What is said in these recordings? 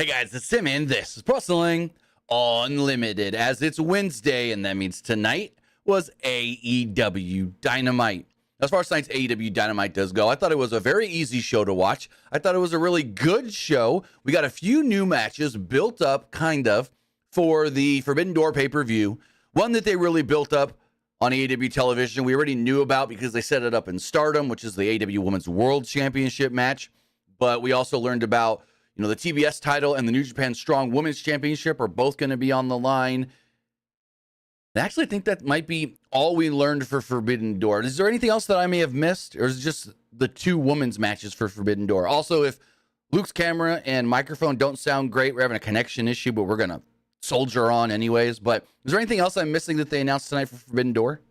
guys, it's Tim, and this is Wrestling Unlimited, as it's Wednesday, and that means tonight was AEW Dynamite. As far as tonight's AEW Dynamite does go, I thought it was a very easy show to watch. I thought it was a really good show. We got a few new matches built up, kind of, for the Forbidden Door pay-per-view. One that they really built up on AEW television, we already knew about because they set it up in Stardom, which is the AEW Women's World Championship match. But we also learned about, the TBS title and the New Japan Strong Women's Championship are both going to be on the line. I actually think that might be all we learned for Forbidden Door. Is there anything else that I may have missed, or is it just the two women's matches for Forbidden Door? Also, if Luke's camera and microphone don't sound great, we're having a connection issue, but we're going to soldier on anyways. But is there anything else I'm missing that they announced tonight for Forbidden Door?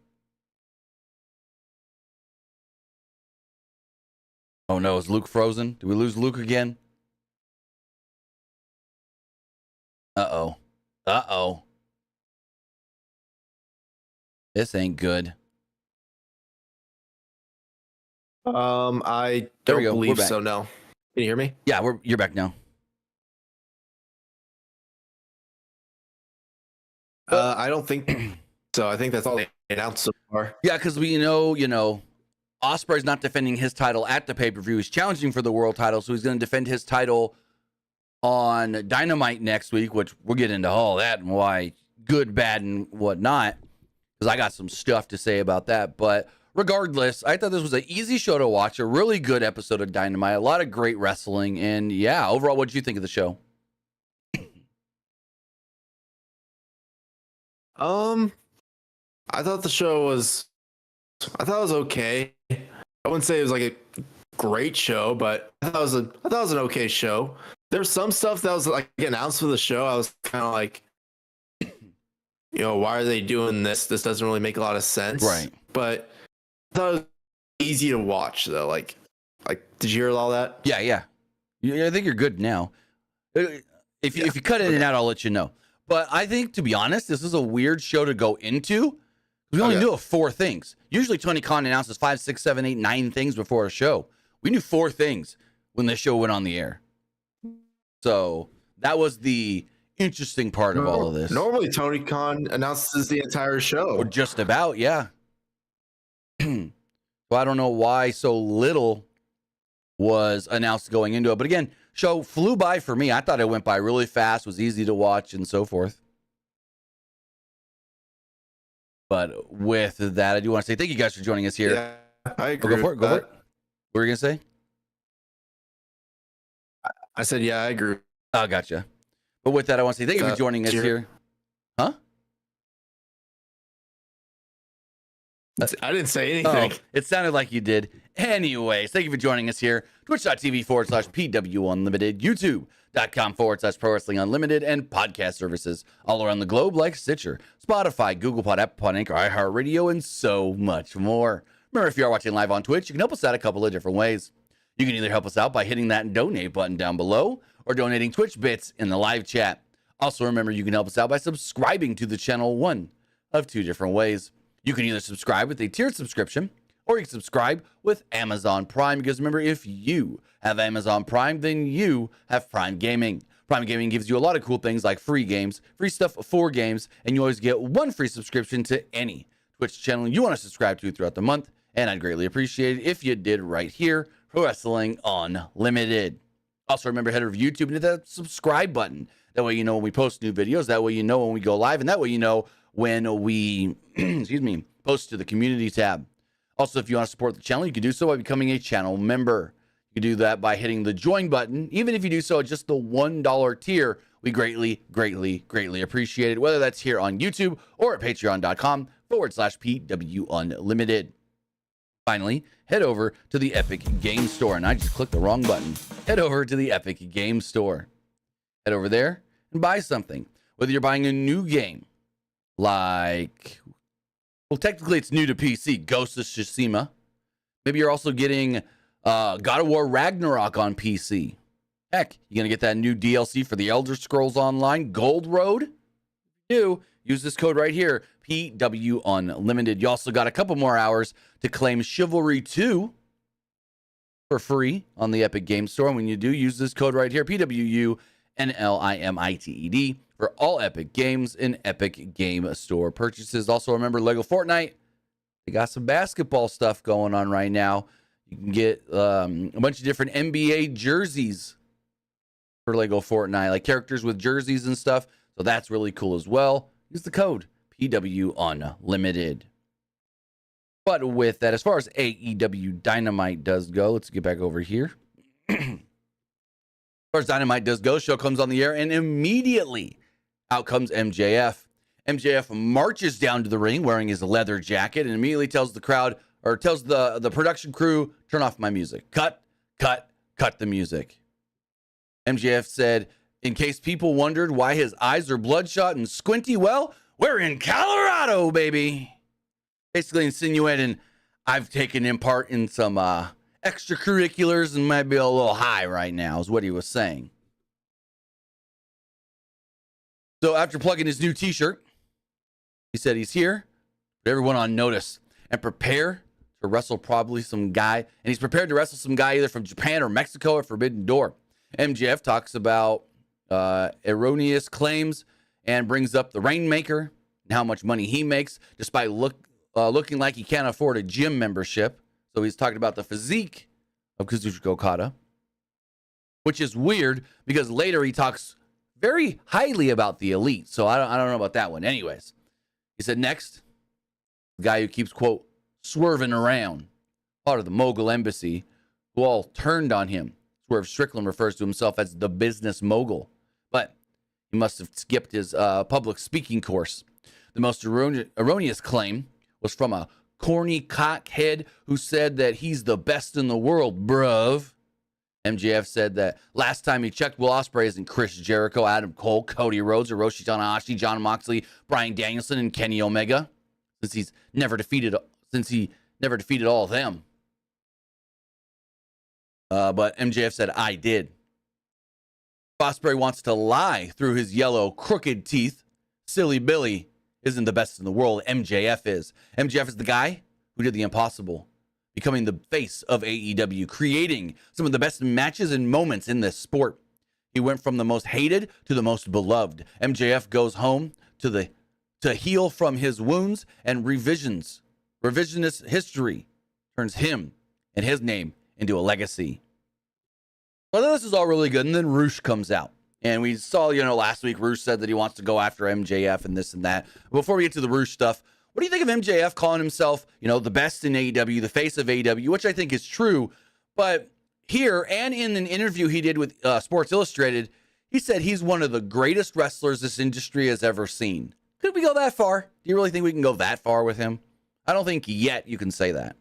Oh no, is Luke frozen? Did we lose Luke again? Uh-oh. This ain't good. I don't believe so, no. Can you hear me? Yeah, you're back now. I don't think so. I think that's all they announced so far. Yeah, because we know, Ospreay's not defending his title at the pay-per-view. He's challenging for the world title, so he's going to defend his title on Dynamite next week, which we'll get into all that and why good, bad, and whatnot, because I got some stuff to say about that. But regardless, I thought this was an easy show to watch, a really good episode of Dynamite, a lot of great wrestling, and yeah, overall, what did you think of the show? I thought the show was okay. I wouldn't say it was like a great show, but I thought it was an okay show. There's some stuff that was like announced for the show. I was kind of like, why are they doing this? This doesn't really make a lot of sense. Right. But I thought it was easy to watch though. Like, did you hear all that? Yeah. I think you're good now. If you cut in and out, I'll let you know. But I think, to be honest, this is a weird show to go into. We only knew of 4 things. Usually Tony Khan announces 5, 6, 7, 8, 9 things before a show. We knew 4 things when the show went on the air. So that was the interesting part of all of this. Normally Tony Khan announces the entire show. Or just about, yeah. So I don't know why so little was announced going into it. But again, show flew by for me. I thought it went by really fast, was easy to watch, and so forth. But with that, I do want to say thank you guys for joining us here. Yeah, I agree. Go for it. What were you going to say? I said, yeah, I agree. Oh, gotcha. But with that, I want to say thank you for joining us here. Huh? I didn't say anything. Oh, it sounded like you did. Anyways, thank you for joining us here. Twitch.tv/PW Unlimited, YouTube.com/Pro Wrestling Unlimited, and podcast services all around the globe like Stitcher, Spotify, Google Pod, Apple Pod, Anchor, iHeartRadio, and so much more. Remember, if you are watching live on Twitch, you can help us out a couple of different ways. You can either help us out by hitting that donate button down below or donating Twitch bits in the live chat. Also, remember, you can help us out by subscribing to the channel, one of 2 different ways. You can either subscribe with a tiered subscription, or you can subscribe with Amazon Prime, because remember, if you have Amazon Prime, then you have Prime Gaming. Prime Gaming gives you a lot of cool things like free games, free stuff for games, and you always get 1 free subscription to any Twitch channel you want to subscribe to throughout the month, and I'd greatly appreciate it if you did right here for Wrestling Unlimited. Also, remember, head over to YouTube and hit that subscribe button. That way you know when we post new videos, that way you know when we go live, and that way you know when we, post to the community tab. Also, if you want to support the channel, you can do so by becoming a channel member. You can do that by hitting the join button. Even if you do so at just the $1 tier, we greatly, greatly, greatly appreciate it, whether that's here on YouTube or at patreon.com/PW Unlimited. Finally, head over to the Epic Game Store. And I just clicked the wrong button. Head over to the Epic Game Store. Head over there and buy something. Whether you're buying a new game, like, well, technically it's new to PC, Ghost of Tsushima. Maybe you're also getting God of War Ragnarok on PC. Heck, you're going to get that new DLC for the Elder Scrolls Online, Gold Road. If you do, use this code right here, PW Unlimited. You also got a couple more hours to claim Chivalry 2 for free on the Epic Game Store. And when you do, use this code right here, PWU NLIMITED, for all Epic Games and Epic Game Store purchases. Also, remember Lego Fortnite. They got some basketball stuff going on right now. You can get a bunch of different NBA jerseys for Lego Fortnite, like characters with jerseys and stuff. So that's really cool as well. Use the code PW Unlimited. But with that, as far as AEW Dynamite does go, let's get back over here. As far as Dynamite does go, show comes on the air, and immediately out comes MJF. MJF marches down to the ring wearing his leather jacket and immediately tells the crowd, or tells the production crew, turn off my music. Cut the music. MJF said, in case people wondered why his eyes are bloodshot and squinty, well, we're in Colorado, baby. Basically insinuating I've taken in part in some extracurriculars and might be a little high right now, is what he was saying. So after plugging his new T-shirt, he said he's here, put everyone on notice, and prepare to wrestle probably some guy. And he's prepared to wrestle some guy either from Japan or Mexico at Forbidden Door. MJF talks about erroneous claims and brings up the Rainmaker and how much money he makes, despite looking like he can't afford a gym membership. So he's talking about the physique of Kazuchika Okada, which is weird because later he talks very highly about the Elite. So I don't know about that one. Anyways, he said next, the guy who keeps, quote, swerving around, part of the Mogul Embassy, who all turned on him. Swerve Strickland refers to himself as the business mogul, but he must have skipped his public speaking course. The most erroneous claim was from a corny cockhead who said that he's the best in the world, bruv. MJF said that last time he checked, Will Ospreay isn't Chris Jericho, Adam Cole, Cody Rhodes, Hiroshi Tanahashi, Jon Moxley, Bryan Danielson, and Kenny Omega, since he never defeated all of them. But MJF said, I did. Ospreay wants to lie through his yellow, crooked teeth. Silly Billy isn't the best in the world. MJF is. MJF is the guy who did the impossible, becoming the face of AEW, creating some of the best matches and moments in this sport. He went from the most hated to the most beloved. MJF goes home to heal from his wounds, and revisionist history turns him and his name into a legacy. Well, this is all really good. And then Rush comes out. And we saw, last week, Rush said that he wants to go after MJF and this and that. Before we get to the Rush stuff, what do you think of MJF calling himself, the best in AEW, the face of AEW, which I think is true. But here, and in an interview he did with Sports Illustrated, he said he's one of the greatest wrestlers this industry has ever seen. Could we go that far? Do you really think we can go that far with him? I don't think yet you can say that.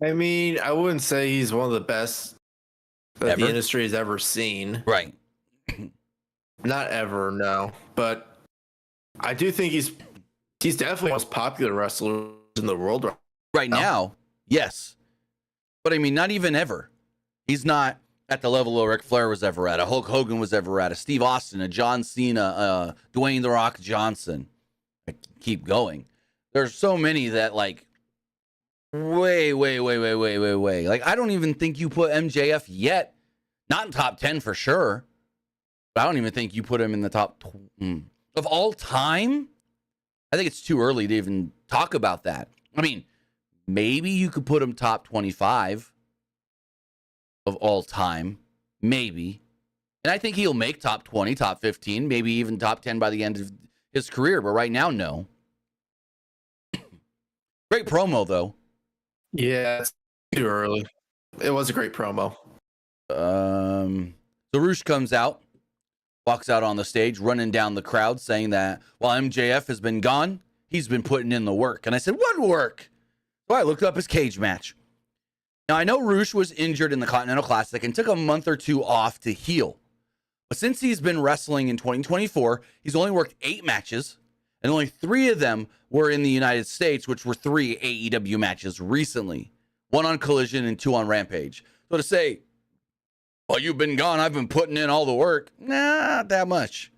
I mean, I wouldn't say he's one of the best that the industry has ever seen. Right. Not ever, no. But I do think he's definitely the most popular wrestler in the world right now. Yes. But I mean, not even ever. He's not at the level of Ric Flair was ever at, a Hulk Hogan was ever at, a Steve Austin, a John Cena, Dwayne The Rock Johnson. I keep going. There's so many that way. Like, I don't even think you put MJF yet. Not in top 10 for sure. But I don't even think you put him in the top of all time. I think it's too early to even talk about that. I mean, maybe you could put him top 25 of all time. Maybe. And I think he'll make top 20, top 15, maybe even top 10 by the end of his career. But right now, no. Great promo, though. Yeah, it's too early. It was a great promo. So Rush comes out, walks out on the stage, running down the crowd, saying that while MJF has been gone, he's been putting in the work. And I said, what work? So I looked up his cage match. Now, I know Rush was injured in the Continental Classic and took a month or two off to heal. But since he's been wrestling in 2024, he's only worked 8 matches, and only 3 of them were in the United States, which were 3 AEW matches recently. 1 on Collision and 2 on Rampage. So to say, while you've been gone, I've been putting in all the work. Nah, not that much.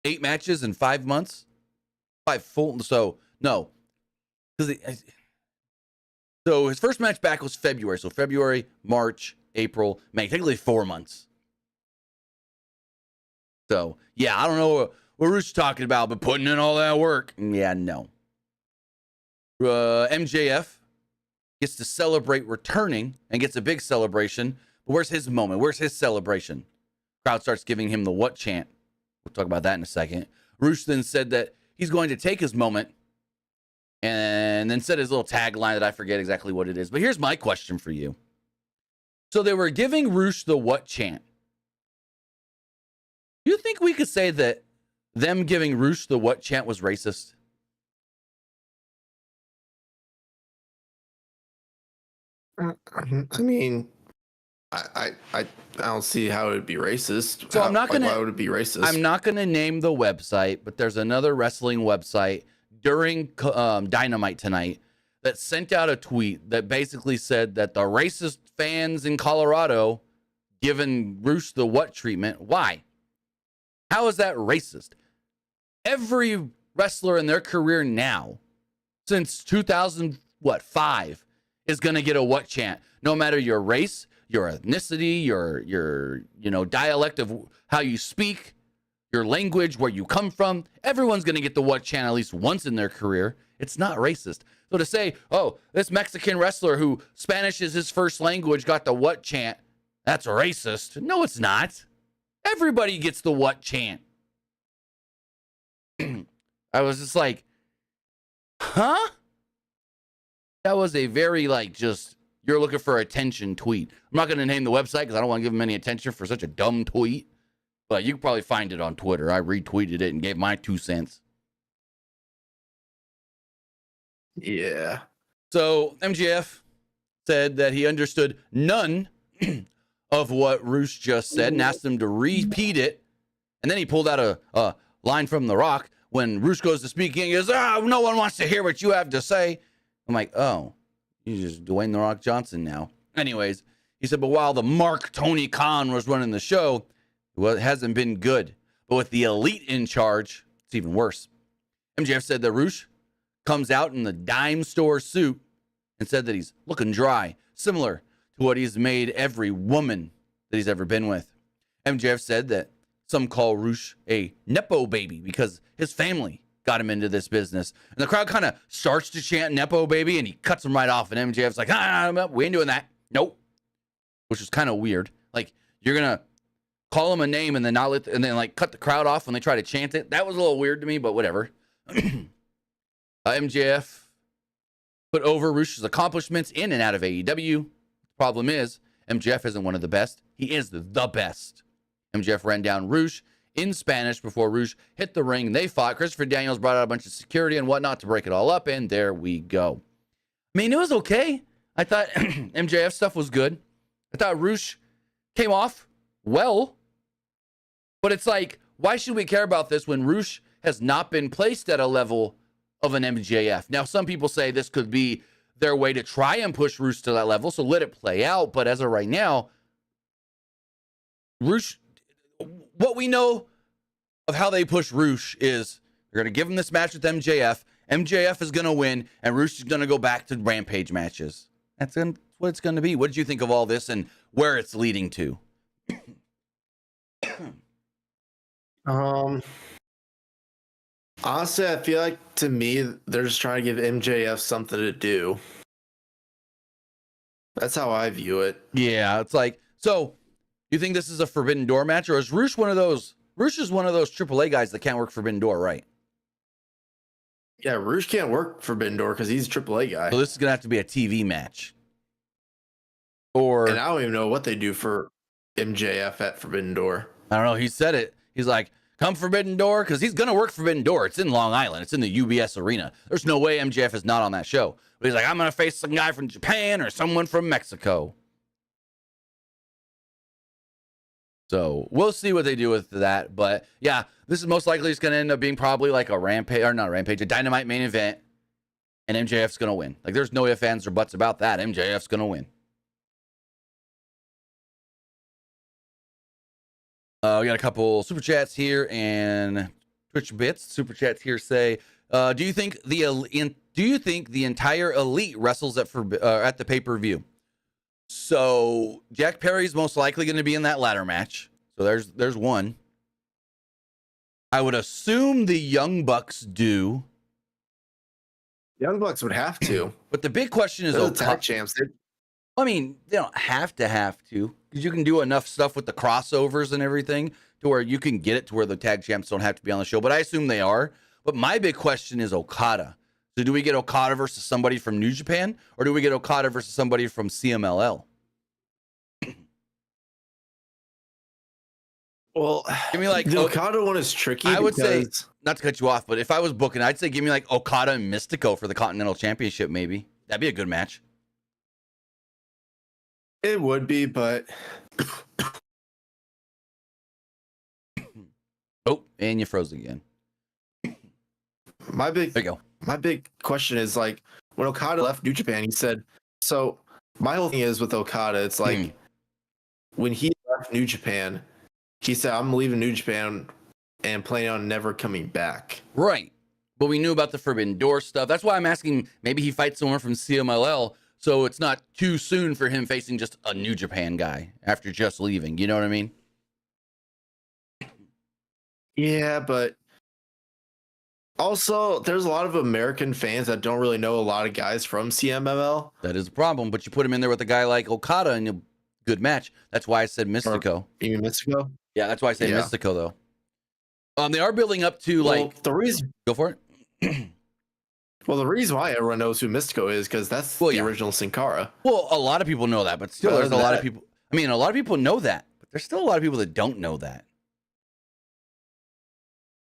8 matches in 5 months? 5 full, so no. So his first match back was February. So February, March, April, May, technically 4 months. So, yeah, I don't know what Rush's talking about, but putting in all that work. Yeah, no. MJF gets to celebrate returning and gets a big celebration. But where's his moment? Where's his celebration? Crowd starts giving him the what chant. We'll talk about that in a second. Rush then said that he's going to take his moment and then said his little tagline that I forget exactly what it is. But here's my question for you. So they were giving Rush the what chant. Do you think we could say that them giving Rush the what chant was racist? I mean, I don't see how it would be racist. So I'm not gonna. Why would it be racist? I'm not gonna name the website, but there's another wrestling website during Dynamite tonight that sent out a tweet that basically said that the racist fans in Colorado giving Rush the what treatment. Why? How is that racist? Every wrestler in their career now, since 2005, is going to get a what chant. No matter your race, your ethnicity, your dialect of how you speak, your language, where you come from, everyone's going to get the what chant at least once in their career. It's not racist. So to say, oh, this Mexican wrestler who Spanish is his first language got the what chant, that's racist. No, it's not. Everybody gets the what chant. I was just like, huh? That was a very, just, you're looking for attention tweet. I'm not going to name the website because I don't want to give them any attention for such a dumb tweet. But you can probably find it on Twitter. I retweeted it and gave my 2 cents. Yeah. So MJF said that he understood none of what Rush just said and asked him to repeat it. And then he pulled out a line from The Rock when Rush goes to speak. He goes, no one wants to hear what you have to say. I'm like, oh, he's just Dwayne The Rock Johnson now. Anyways, he said, but while the Mark Tony Khan was running the show, well, it hasn't been good. But with the Elite in charge, it's even worse. MJF said that Rush comes out in the dime store suit and said that he's looking dry, similar to what he's made every woman that he's ever been with. MJF said that some call Rush a Nepo baby because his family got him into this business. And the crowd kind of starts to chant Nepo baby and he cuts him right off. And MJF's like, we ain't doing that. Nope. Which is kind of weird. Like, you're going to call him a name and then cut the crowd off when they try to chant it. That was a little weird to me, but whatever. MJF put over Rush's accomplishments in and out of AEW. The problem is, MJF isn't one of the best. He is the best. MJF ran down Rush in Spanish before Rush hit the ring. They fought. Christopher Daniels brought out a bunch of security and whatnot to break it all up, and there we go. I mean, it was okay. I thought MJF stuff was good. I thought Rush came off well. But it's like, why should we care about this when Rush has not been placed at a level of an MJF? Now, some people say this could be their way to try and push Rush to that level, so let it play out. But as of right now, Rush, what we know of how they push Rush is they're going to give him this match with MJF. MJF is going to win, and Rush is going to go back to Rampage matches. That's what it's going to be. What did you think of all this and where it's leading to? Honestly, I feel like to me, they're just trying to give MJF something to do. That's how I view it. Yeah, it's like, so you think this is a Forbidden Door match, or is Rush one of those? Rush is one of those AAA guys that can't work Forbidden Door, right? Yeah, Rush can't work Forbidden Door because he's a AAA guy. So this is gonna have to be a TV match. Or, and I don't even know what they do for MJF at Forbidden Door. I don't know. He said it. He's like, come Forbidden Door, because he's going to work Forbidden Door. It's in Long Island. It's in the UBS Arena. There's no way MJF is not on that show. But he's like, I'm going to face some guy from Japan or someone from Mexico. So we'll see what they do with that. But yeah, this is most likely just going to end up being probably like a Rampage, or not a Rampage, a Dynamite main event. And MJF's going to win. Like, there's no ifs, ands, or buts about that. MJF's going to win. We got a couple super chats here and Twitch bits. Super chats here say, do you think the entire Elite wrestles at the pay-per-view? So Jack Perry's most likely going to be in that ladder match. So there's one. I would assume the Young Bucks do. Young Bucks would have to. But the big question is, they're the tag champs. I mean, they don't have to, because you can do enough stuff with the crossovers and everything to where you can get it to where the tag champs don't have to be on the show. But I assume they are. But my big question is Okada. So do we get Okada versus somebody from New Japan, or do we get Okada versus somebody from CMLL? Well, give me like the Okada one is tricky. I would say, not to cut you off, but if I was booking, I'd say give me like Okada and Mystico for the Continental Championship. Maybe that'd be a good match. It would be, but oh, and you froze again. There you go. My big question is, like, when Okada left New Japan, he said, so my whole thing is with Okada, it's like when he left New Japan, he said, I'm leaving New Japan and planning on never coming back. Right. But we knew about the Forbidden Door stuff. That's why I'm asking, maybe he fights someone from CMLL, so it's not too soon for him facing just a New Japan guy after just leaving. You know what I mean? Yeah, but also, there's a lot of American fans that don't really know a lot of guys from CMLL. That is a problem, but you put him in there with a guy like Okada and you'll good match. That's why I said Mystico. You mean Mystico? Yeah, that's why I say Mystico, though. They are building up to, the reason. Go for it. Well, the reason why everyone knows who Mystico is because that's the original Sin Cara. Well, a lot of people know that, but still, there's a lot of people. I mean, a lot of people know that, but there's still a lot of people that don't know that.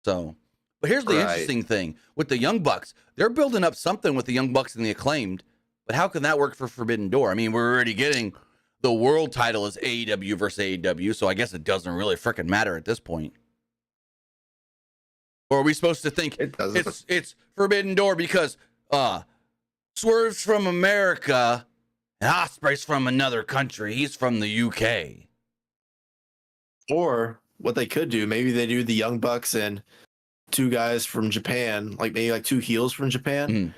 So, but here's the interesting thing with the Young Bucks. They're building up something with the Young Bucks and the Acclaimed, but how can that work for Forbidden Door? I mean, we're already getting the world title as AEW versus AEW, so I guess it doesn't really freaking matter at this point. Or are we supposed to think it's Forbidden Door because Swerve's from America and Ospreay's from another country? He's from the UK. Or what they could do, maybe they do the Young Bucks and two guys from Japan, like maybe like two heels from Japan,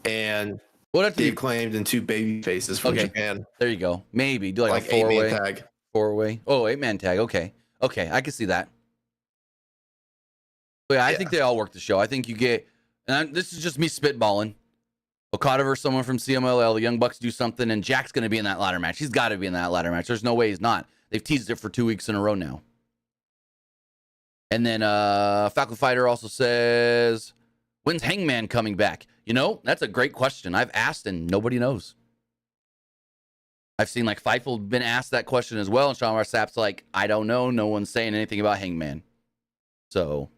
and the Acclaimed and two baby faces from Japan. There you go. Maybe do like a four-way tag. Four-way. Oh, 8-man tag. Okay, I can see that. But yeah, I think they all work the show. I think you get, and this is just me spitballing. Okada versus someone from CMLL. The Young Bucks do something, and Jack's going to be in that ladder match. He's got to be in that ladder match. There's no way he's not. They've teased it for 2 weeks in a row now. And then Falcon Fighter also says, when's Hangman coming back? You know, that's a great question. I've asked, and nobody knows. I've seen like Fightful been asked that question as well, and Sean Rossap's like, I don't know. No one's saying anything about Hangman. So,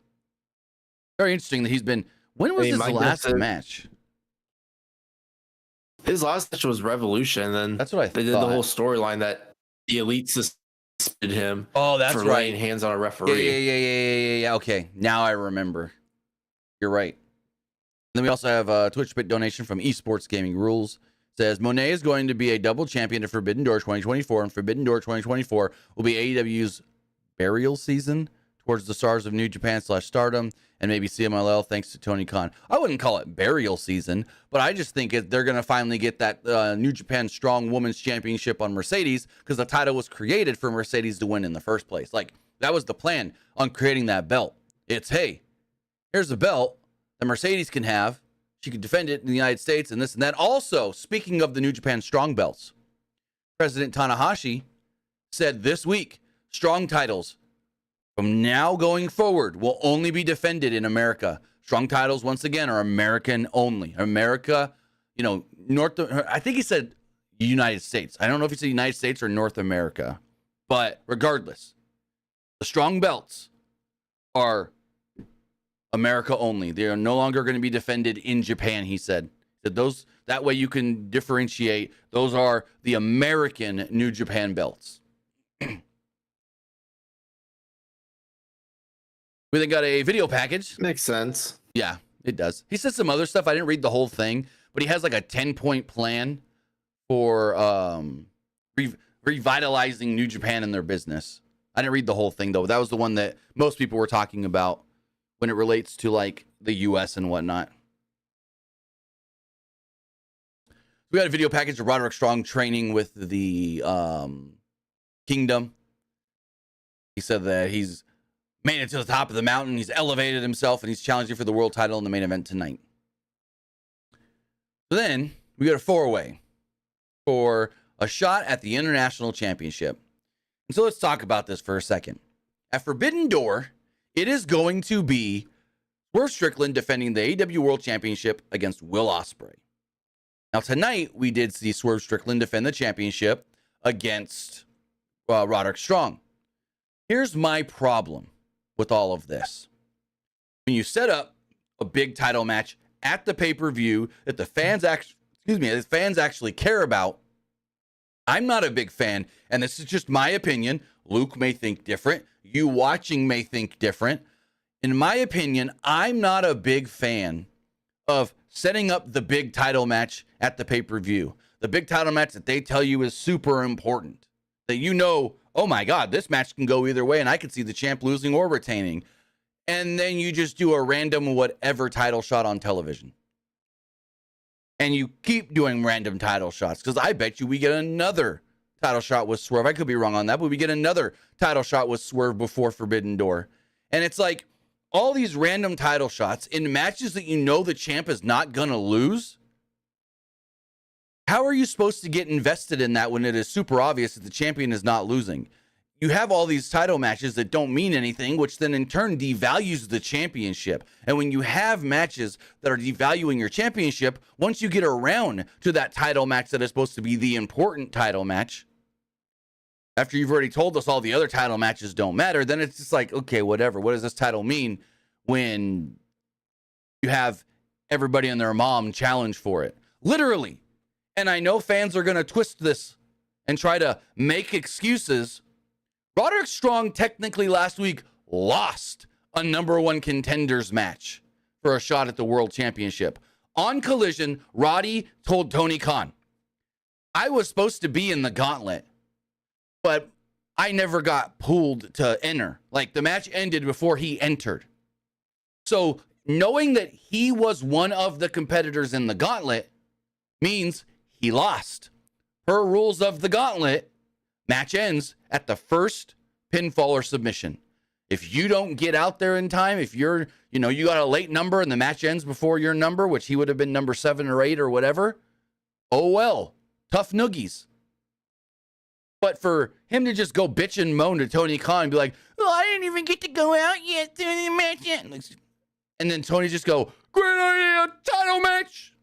very interesting that he's been. When was his last match? His last match was Revolution, and then that's what I thought. They did the whole storyline that the Elite suspended him. Oh, that's for right. laying hands on a referee. Yeah. Okay, now I remember. You're right. Then we also have a Twitch bit donation from Esports Gaming Rules. It says Monet is going to be a double champion of Forbidden Door 2024, and Forbidden Door 2024 will be AEW's burial season towards the stars of New Japan / Stardom and maybe CMLL thanks to Tony Khan. I wouldn't call it burial season, but I just think they're going to finally get that New Japan Strong Women's Championship on Mercedes because the title was created for Mercedes to win in the first place. Like, that was the plan on creating that belt. It's, hey, here's a belt that Mercedes can have. She can defend it in the United States and this and that. Also, speaking of the New Japan Strong belts, President Tanahashi said this week, strong titles from now going forward will only be defended in America. Strong titles, once again, are American only. America, I think he said United States. I don't know if he said United States or North America. But regardless, the strong belts are America only. They are no longer going to be defended in Japan, he said. That way you can differentiate. Those are the American New Japan belts. We then got a video package. Makes sense. Yeah, it does. He said some other stuff. I didn't read the whole thing, but he has like a 10-point plan for revitalizing New Japan and their business. I didn't read the whole thing, though. That was the one that most people were talking about when it relates to like the U.S. and whatnot. We got a video package of Roderick Strong training with the Kingdom. He said that he's made it to the top of the mountain. He's elevated himself, and he's challenging for the world title in the main event tonight. So then we got a 4-way for a shot at the International Championship. And so let's talk about this for a second. At Forbidden Door, it is going to be Swerve Strickland defending the AEW World Championship against Will Ospreay. Now, tonight, we did see Swerve Strickland defend the championship against Roderick Strong. Here's my problem with all of this. When you set up a big title match at the pay-per-view that the fans actually care about, I'm not a big fan, and this is just my opinion. Luke may think different. You watching may think different. In my opinion, I'm not a big fan of setting up the big title match at the pay-per-view. The big title match that they tell you is super important. That you know, oh my God, this match can go either way, and I can see the champ losing or retaining. And then you just do a random whatever title shot on television. And you keep doing random title shots, because I bet you we get another title shot with Swerve. I could be wrong on that, but we get another title shot with Swerve before Forbidden Door. And it's like, all these random title shots in matches that you know the champ is not going to lose. How are you supposed to get invested in that when it is super obvious that the champion is not losing? You have all these title matches that don't mean anything, which then in turn devalues the championship. And when you have matches that are devaluing your championship, once you get around to that title match that is supposed to be the important title match, after you've already told us all the other title matches don't matter, then it's just like, okay, whatever. What does this title mean when you have everybody and their mom challenge for it? Literally. And I know fans are going to twist this and try to make excuses. Roderick Strong technically last week lost a number one contenders match for a shot at the world championship. On Collision, Roddy told Tony Khan, I was supposed to be in the gauntlet, but I never got pulled to enter. Like, the match ended before he entered. So knowing that he was one of the competitors in the gauntlet means he lost. Per rules of the gauntlet, match ends at the first pinfall or submission. If you don't get out there in time, if you got a late number and the match ends before your number, which he would have been number 7 or 8 or whatever, oh well, tough noogies. But for him to just go bitch and moan to Tony Khan and be like, oh, I didn't even get to go out yet. And then Tony just go, great idea, title match.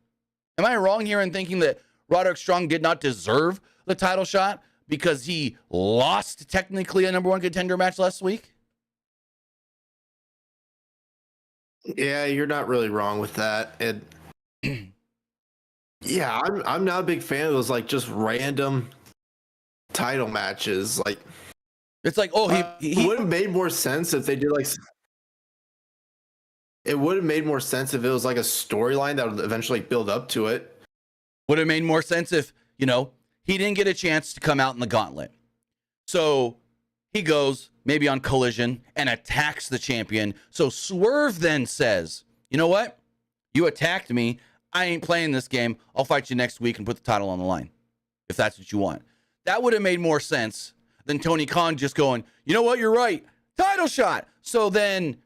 Am I wrong here in thinking that Roderick Strong did not deserve the title shot because he lost technically a number one contender match last week? Yeah, you're not really wrong with that. Yeah, I'm not a big fan of those like just random title matches. Like, it's like, oh, he would have made more sense if they did like. It would have made more sense if it was like a storyline that would eventually build up to it. Would have made more sense if, he didn't get a chance to come out in the gauntlet. So he goes maybe on Collision and attacks the champion. So Swerve then says, you know what? You attacked me. I ain't playing this game. I'll fight you next week and put the title on the line, if that's what you want. That would have made more sense than Tony Khan just going, you know what? You're right. Title shot. So then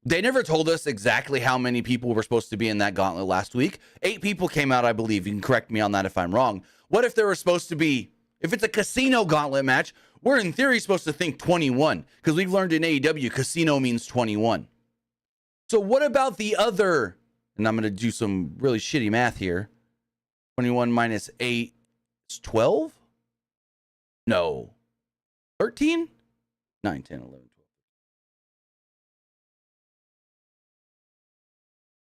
they never told us exactly how many people were supposed to be in that gauntlet last week. 8 people came out, I believe. You can correct me on that if I'm wrong. What if there were supposed to be, if it's a casino gauntlet match, we're in theory supposed to think 21, because we've learned in AEW, casino means 21. So what about the other, and I'm going to do some really shitty math here. 21 minus 8 is 12? No. 13? 9, 10, 11, 12.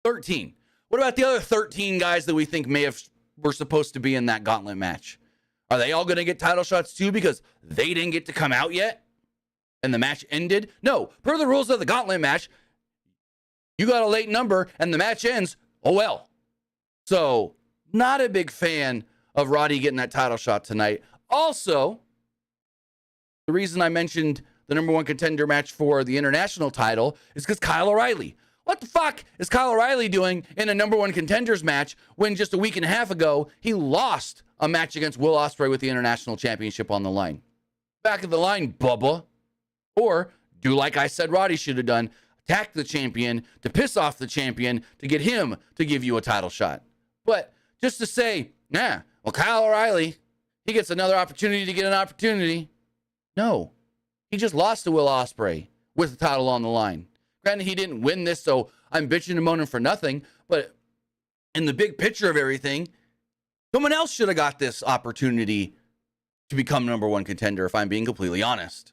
13. What about the other 13 guys that we think were supposed to be in that gauntlet match? Are they all going to get title shots too because they didn't get to come out yet and the match ended? No. Per the rules of the gauntlet match, you got a late number and the match ends. Oh, well. So, not a big fan of Roddy getting that title shot tonight. Also, the reason I mentioned the number one contender match for the international title is because Kyle O'Reilly. What the fuck is Kyle O'Reilly doing in a number one contenders match when just a week and a half ago he lost a match against Will Ospreay with the International Championship on the line? Back of the line, Bubba. Or do like I said Roddy should have done, attack the champion to piss off the champion to get him to give you a title shot. But just to say, well, Kyle O'Reilly, he gets another opportunity to get an opportunity. No, he just lost to Will Ospreay with the title on the line. Granted, he didn't win this, so I'm bitching and moaning for nothing. But in the big picture of everything, someone else should have got this opportunity to become number one contender, if I'm being completely honest.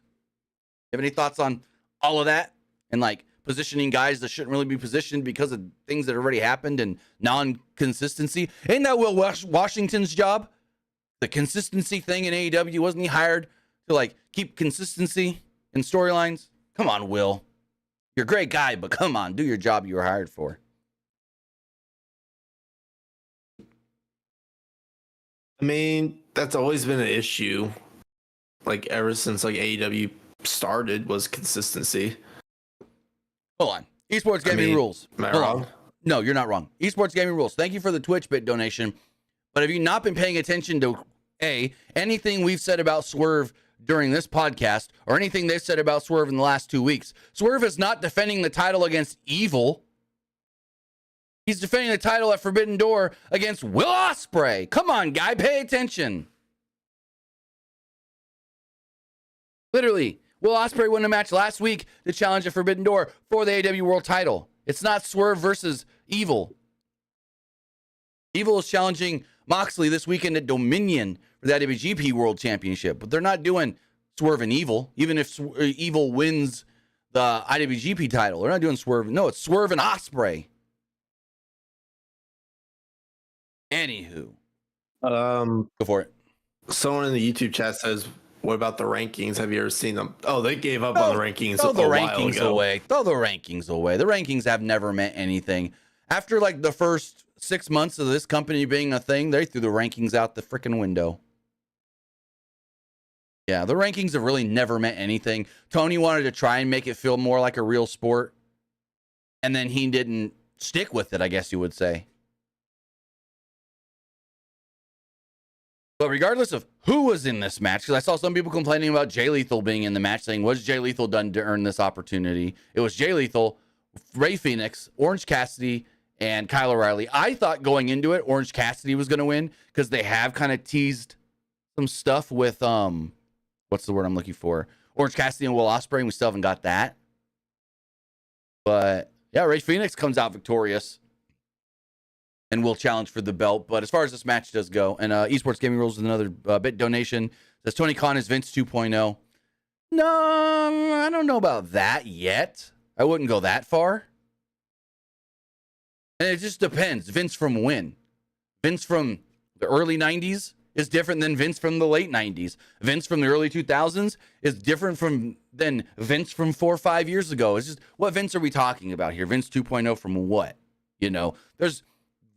You have any thoughts on all of that? And like positioning guys that shouldn't really be positioned because of things that already happened and non-consistency? Ain't that Will Washington's job? The consistency thing in AEW, wasn't he hired to like keep consistency in storylines? Come on, Will. You're a great guy, but come on, do your job you were hired for. I mean, that's always been an issue. Like ever since like AEW started was consistency. Hold on. Esports Gaming Rules. Am I wrong? No, you're not wrong. Esports Gaming Rules. Thank you for the Twitch bit donation. But have you not been paying attention to anything we've said about Swerve during this podcast or anything they've said about Swerve in the last 2 weeks? Swerve is not defending the title against Evil. He's defending the title at Forbidden Door against Will Ospreay. Come on, guy, pay attention. Literally, Will Ospreay won a match last week to challenge at Forbidden Door for the AEW World title. It's not Swerve versus Evil. Evil is challenging Moxley this weekend at Dominion for the IWGP World Championship, but they're not doing Swerve and Evil, even if Evil wins the IWGP title. They're not doing Swerve. No, it's Swerve and Ospreay. Anywho. Go for it. Someone in the YouTube chat says, what about the rankings? Have you ever seen them? Oh, they gave up on the rankings. Throw the rankings away. Throw the rankings away. The rankings have never meant anything. After like the first 6 months of this company being a thing, they threw the rankings out the freaking window. Yeah, the rankings have really never meant anything. Tony wanted to try and make it feel more like a real sport, and then he didn't stick with it, I guess you would say. But regardless of who was in this match, because I saw some people complaining about Jay Lethal being in the match, saying, what's Jay Lethal done to earn this opportunity? It was Jay Lethal, Ray Phoenix, Orange Cassidy, and Kyle O'Reilly. I thought going into it, Orange Cassidy was going to win because they have kind of teased some stuff with, what's the word I'm looking for? Orange Cassidy and Will Ospreay, and we still haven't got that. But yeah, Ray Phoenix comes out victorious and will challenge for the belt. But as far as this match does go, and Esports Gaming Rules is another bit donation. Says Tony Khan is Vince 2.0. No, I don't know about that yet. I wouldn't go that far. And it just depends. Vince from when? Vince from the early 90s is different than Vince from the late 90s. Vince from the early 2000s is different than Vince from 4 or 5 years ago. It's just, what Vince are we talking about here? Vince 2.0 from what? You know, there's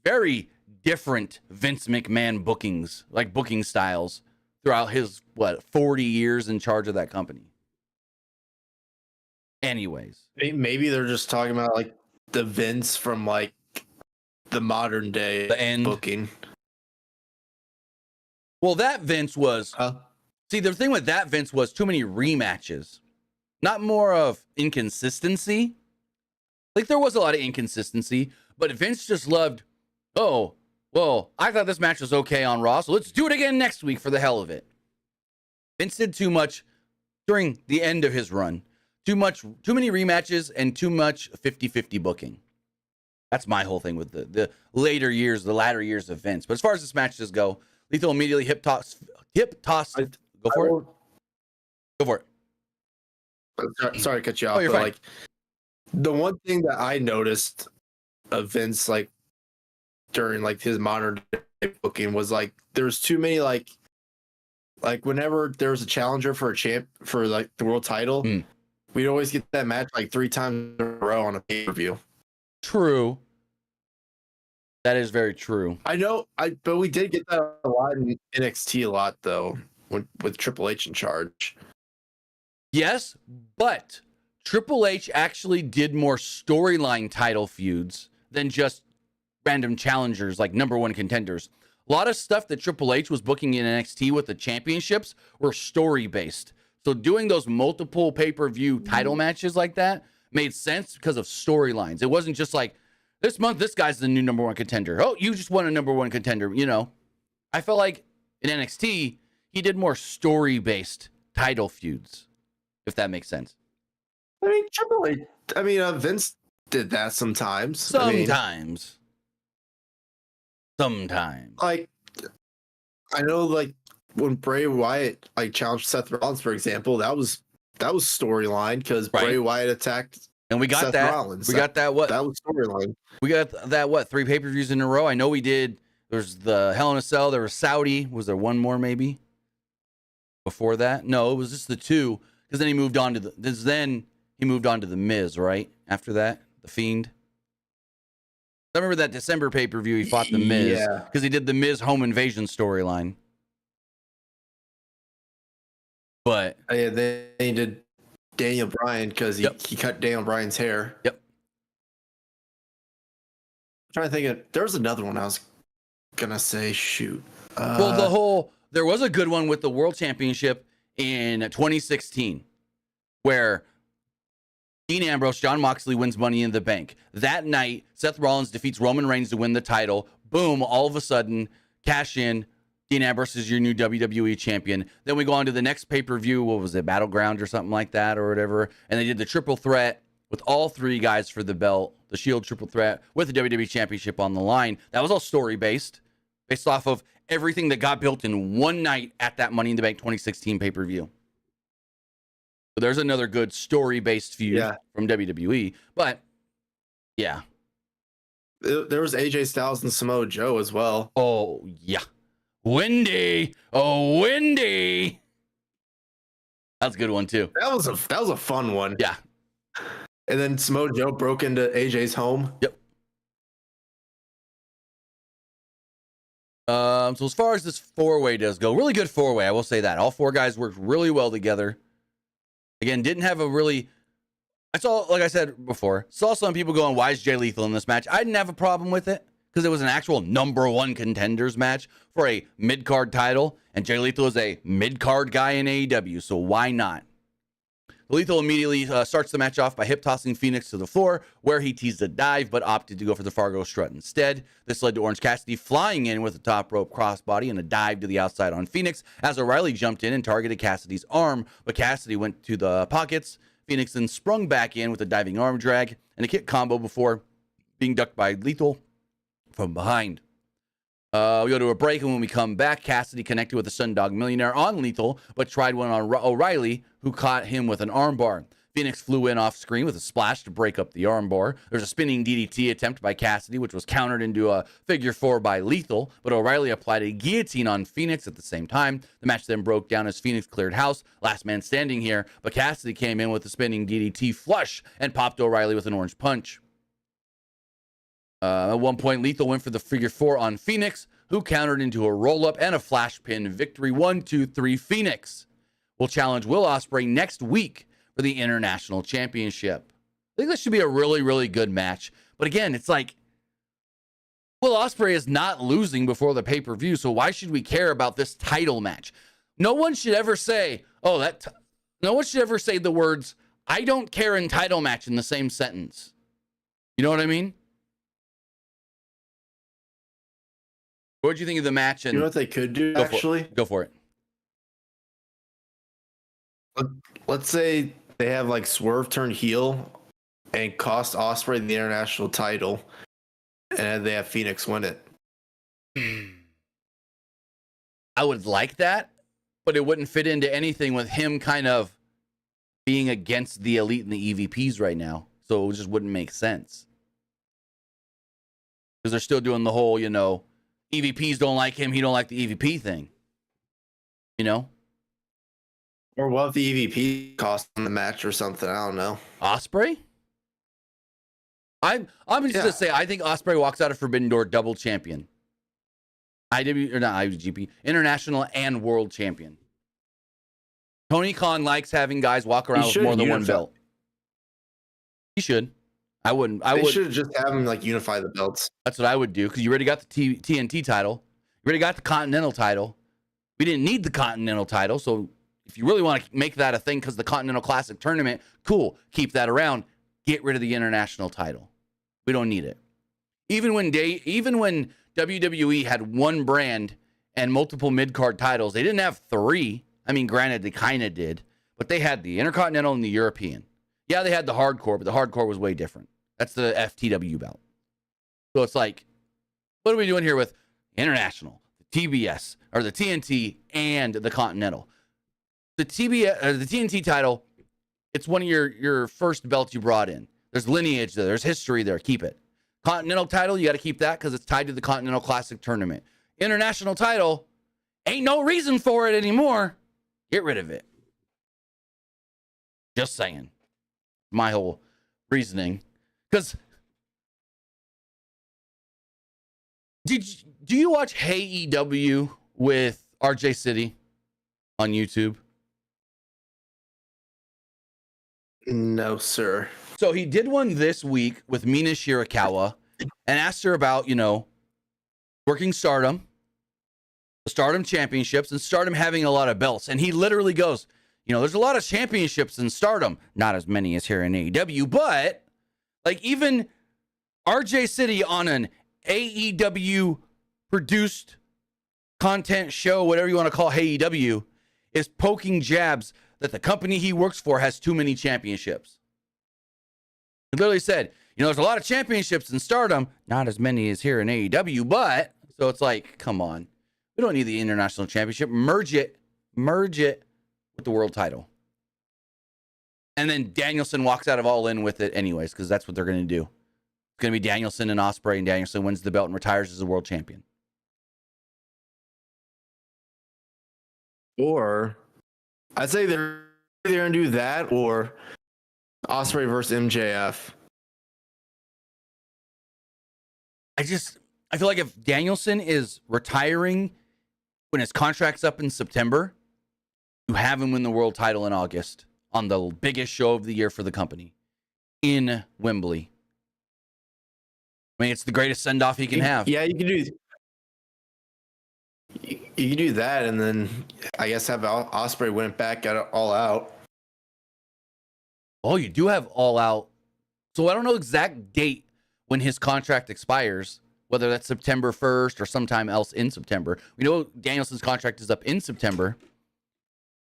very different Vince McMahon bookings, like booking styles throughout his, 40 years in charge of that company. Anyways. Maybe they're just talking about like the Vince from like the modern day the end booking. Well, that Vince was, see, the thing with that Vince was too many rematches, not more of inconsistency. Like there was a lot of inconsistency, but Vince just loved, oh, well, I thought this match was okay on Raw, so let's do it again next week for the hell of it. Vince did too much during the end of his run. Too many rematches and too much 50-50 booking. That's my whole thing with the latter years of Vince. But as far as this match does go, Lethal immediately hip toss. Go for it. Sorry to cut you off. Oh, you're but fine. Like the one thing that I noticed of Vince, like during like his modern day booking, was like there's too many like whenever there was a challenger for like the world title, we'd always get that match like 3 times in a row on a pay-per-view. True. That is very true. I know, but we did get that a lot in NXT a lot though, with Triple H in charge. Yes, but Triple H actually did more storyline title feuds than just random challengers, like number one contenders. A lot of stuff that Triple H was booking in NXT with the championships were story-based. So doing those multiple pay-per-view title matches like that made sense because of storylines. It wasn't just like, this month, this guy's the new number one contender. Oh, you just won a number one contender. You know, I felt like in NXT, he did more story-based title feuds, if that makes sense. I mean, Triple H. I mean, Vince did that sometimes. Sometimes. Like, I know, like when Bray Wyatt like challenged Seth Rollins, for example, that was storyline because Bray Wyatt attacked, and we got Seth that. Rollins. We got that. What? That was storyline. We got that. What? 3 pay-per-views in a row. I know we did. There's the Hell in a Cell. There was Saudi. Was there one more maybe? Before that? No, it was just the 2. Because then he moved on to the Miz, right? After that, the Fiend. I remember that December pay-per-view he fought the Miz because he did the Miz home invasion storyline. But then he did Daniel Bryan because he cut Daniel Bryan's hair. Yep. I'm trying to think of, there's another one I was gonna say. Shoot. Well, there was a good one with the World Championship in 2016 where Dean Ambrose, Jon Moxley wins Money in the Bank. That night, Seth Rollins defeats Roman Reigns to win the title. Boom, all of a sudden, cash in. Dean Ambrose is your new WWE champion. Then we go on to the next pay-per-view. What was it, Battleground or something like that or whatever? And they did the triple threat with all 3 guys for the belt, the Shield triple threat with the WWE Championship on the line. That was all story-based, based off of everything that got built in one night at that Money in the Bank 2016 pay-per-view. So there's another good story-based feud from WWE. But, yeah. There was AJ Styles and Samoa Joe as well. Oh, yeah. Windy. Oh, Windy. That's a good one, too. That was a fun one. Yeah. And then Samoa Joe broke into AJ's home. Yep. So as far as this 4-way does go, really good 4-way. I will say that. All 4 guys worked really well together. Again, didn't have a really... I saw, like I said before, saw some people going, why is Jay Lethal in this match? I didn't have a problem with it because it was an actual number 1 contenders match for a mid-card title, and Jay Lethal is a mid-card guy in AEW, so why not? Lethal immediately starts the match off by hip-tossing Phoenix to the floor, where he teased a dive, but opted to go for the Fargo strut instead. This led to Orange Cassidy flying in with a top rope crossbody and a dive to the outside on Phoenix, as O'Reilly jumped in and targeted Cassidy's arm, but Cassidy went to the pockets. Phoenix then sprung back in with a diving arm drag and a kick combo before being ducked by Lethal from behind. We go to a break, and when we come back, Cassidy connected with the Sundog Millionaire on Lethal, but tried one on O'Reilly, who caught him with an armbar. Phoenix flew in off screen with a splash to break up the armbar. There's a spinning DDT attempt by Cassidy, which was countered into a figure 4 by Lethal, but O'Reilly applied a guillotine on Phoenix at the same time. The match then broke down as Phoenix cleared house, last man standing here, but Cassidy came in with a spinning DDT flush and popped O'Reilly with an orange punch. At one point, Lethal went for the figure 4 on Phoenix, who countered into a roll-up and a flash pin victory. 1, 2, 3, Phoenix will challenge Will Ospreay next week for the International Championship. I think this should be a really, really good match. But again, it's like, Will Ospreay is not losing before the pay-per-view, so why should we care about this title match? No one should ever say, no one should ever say the words, I don't care in title match in the same sentence. You know what I mean? What did you think of the match? And you know what they could do, actually? Go for it. Let's say they have like Swerve turn heel and cost Ospreay the international title, and they have Phoenix win it. I would like that, but it wouldn't fit into anything with him kind of being against the Elite and the EVPs right now. So it just wouldn't make sense. Because they're still doing the whole, EVPs don't like him, he don't like the EVP thing. Or what if the EVP cost him the match or something? I don't know. Ospreay? I'm just gonna say I think Ospreay walks out of Forbidden Door double champion. IWGP, international and world champion. Tony Khan likes having guys walk around with more than one belt. You should. I wouldn't. They should just have them like unify the belts. That's what I would do because you already got the TNT title. You already got the Continental title. We didn't need the Continental title, so if you really want to make that a thing because the Continental Classic tournament, cool, keep that around. Get rid of the international title. We don't need it. Even when WWE had one brand and multiple mid-card titles, they didn't have three. I mean, granted, they kind of did, but they had the Intercontinental and the European. Yeah, they had the Hardcore, but the Hardcore was way different. That's the FTW belt. So it's like, what are we doing here with International, the TBS, or the TNT, and the Continental? The TNT title, it's one of your first belts you brought in. There's lineage there. There's history there. Keep it. Continental title, you got to keep that because it's tied to the Continental Classic tournament. International title, ain't no reason for it anymore. Get rid of it. Just saying. My whole reasoning. Because do you watch AEW with RJ City on YouTube? No, sir. So he did one this week with Mina Shirakawa and asked her about, working Stardom, the Stardom championships, and Stardom having a lot of belts. And he literally goes, there's a lot of championships in Stardom. Not as many as here in AEW, but like even RJ City on an AEW produced content show, whatever you want to call AEW, is poking jabs that the company he works for has too many championships. He literally said, there's a lot of championships in Stardom, not as many as here in AEW, but so it's like, come on. We don't need the international championship. Merge it with the world title. And then Danielson walks out of All In with it anyways, because that's what they're going to do. It's going to be Danielson and Ospreay, and Danielson wins the belt and retires as a world champion. Or I'd say they're going to do that or Ospreay versus MJF. I feel like if Danielson is retiring when his contract's up in September, you have him win the world title in August on the biggest show of the year for the company in Wembley. I mean, it's the greatest send-off he can have. Yeah, you can do that, and then I guess have Ospreay win it back, got it all out. Oh, you do have All Out. So I don't know exact date when his contract expires, whether that's September 1st or sometime else in September. We know Danielson's contract is up in September,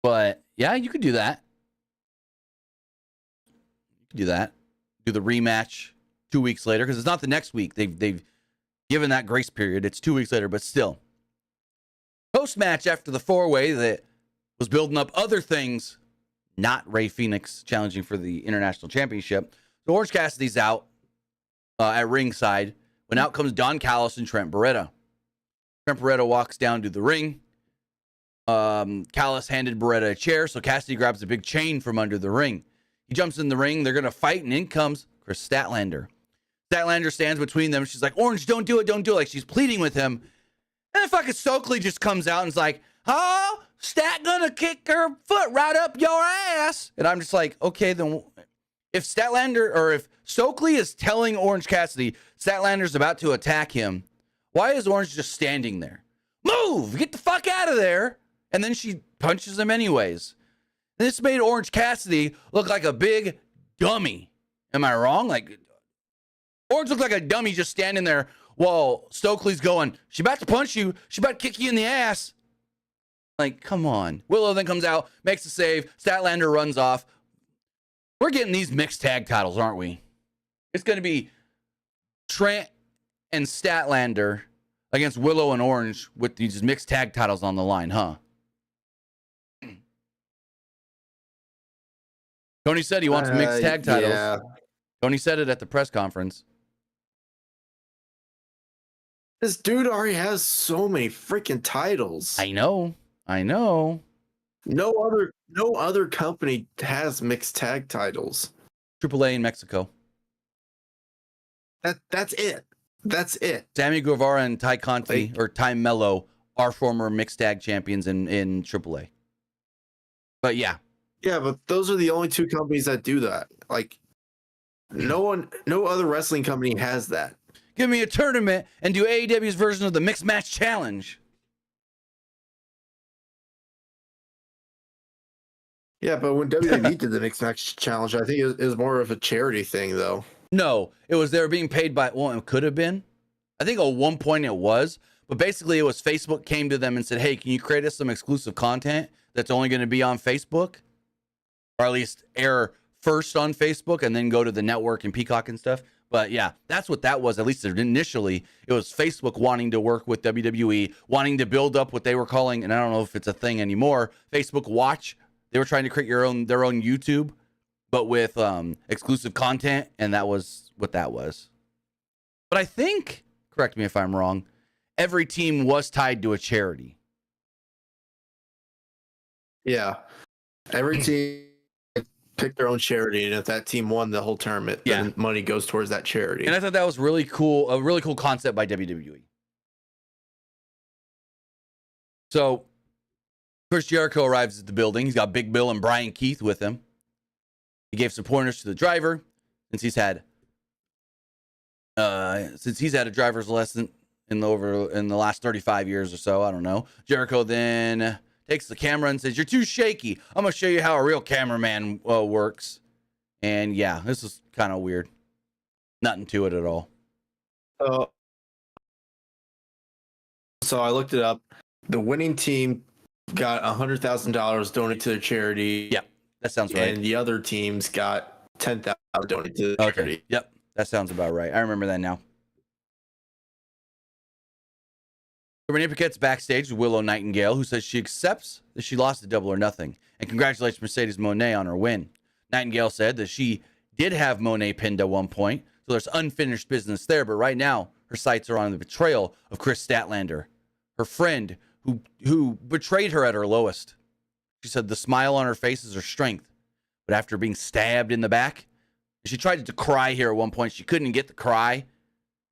but yeah, you could do that. You could do that. Do the rematch 2 weeks later, because it's not the next week. They've given that grace period. It's 2 weeks later, but still. Post-match after the four-way that was building up other things, not Rey Fenix challenging for the International Championship. So Orange Cassidy's out at ringside when out comes Don Callis and Trent Beretta. Trent Beretta walks down to the ring. Callis handed Beretta a chair, so Cassidy grabs a big chain from under the ring. He jumps in the ring. They're going to fight, and in comes Chris Statlander. Statlander stands between them. She's like, Orange, don't do it, don't do it. Like, she's pleading with him. And then fucking Stokely just comes out and is like, oh, Stat gonna kick her foot right up your ass. And I'm just like, okay, then if Statlander or if Stokely is telling Orange Cassidy Statlander's about to attack him, why is Orange just standing there? Move! Get the fuck out of there! And then she punches him anyways. And this made Orange Cassidy look like a big dummy. Am I wrong? Like, Orange looked like a dummy just standing there while Stokely's going, she about to punch you. She about to kick you in the ass. Like, come on. Willow then comes out, makes the save. Statlander runs off. We're getting these mixed tag titles, aren't we? It's going to be Trent and Statlander against Willow and Orange with these mixed tag titles on the line, huh? Tony said he wants mixed tag titles. Yeah. Tony said it at the press conference. This dude already has so many freaking titles. I know. No other company has mixed tag titles. AAA in Mexico. That's it. Sammy Guevara and Ty Conti or Ty Mello are former mixed tag champions in AAA. But yeah. Yeah, but those are the only two companies that do that. Like, No other wrestling company has that. Give me a tournament and do AEW's version of the Mixed Match Challenge. Yeah, but when WWE did the Mixed Match Challenge, I think it was more of a charity thing, though. No, it was they were being paid by, well, it could have been. I think at one point it was, but basically it was Facebook came to them and said, hey, can you create us some exclusive content that's only going to be on Facebook? Or at least air first on Facebook and then go to the network and Peacock and stuff. But yeah, that's what that was. At least initially, it was Facebook wanting to work with WWE, wanting to build up what they were calling, and I don't know if it's a thing anymore, Facebook Watch. They were trying to create their own YouTube, but with exclusive content, and that was what that was. But I think, correct me if I'm wrong, every team was tied to a charity. Yeah. Every team picked their own charity, and if that team won the whole tournament, then money goes towards that charity. And I thought that was really cool, a really cool concept by WWE. So, Chris Jericho arrives at the building. He's got Big Bill and Brian Keith with him. He gave some pointers to the driver since he's had a driver's lesson in the last 35 years or so. I don't know. Jericho then takes the camera and says, "You're too shaky. I'm gonna show you how a real cameraman works." And yeah, this is kind of weird. Nothing to it at all. So I looked it up. The winning team got $100,000 donated to the charity. Yeah, that sounds right. And the other teams got $10,000 donated to the charity. Yep, that sounds about right. I remember that now. Renee Paquette's backstage with Willow Nightingale, who says she accepts that she lost the Double or Nothing and congratulates Mercedes Moné on her win. Nightingale said that she did have Moné pinned at one point, so there's unfinished business there, but right now her sights are on the betrayal of Chris Statlander, her friend who betrayed her at her lowest. She said the smile on her face is her strength, but after being stabbed in the back, she tried to cry here at one point. She couldn't get the cry,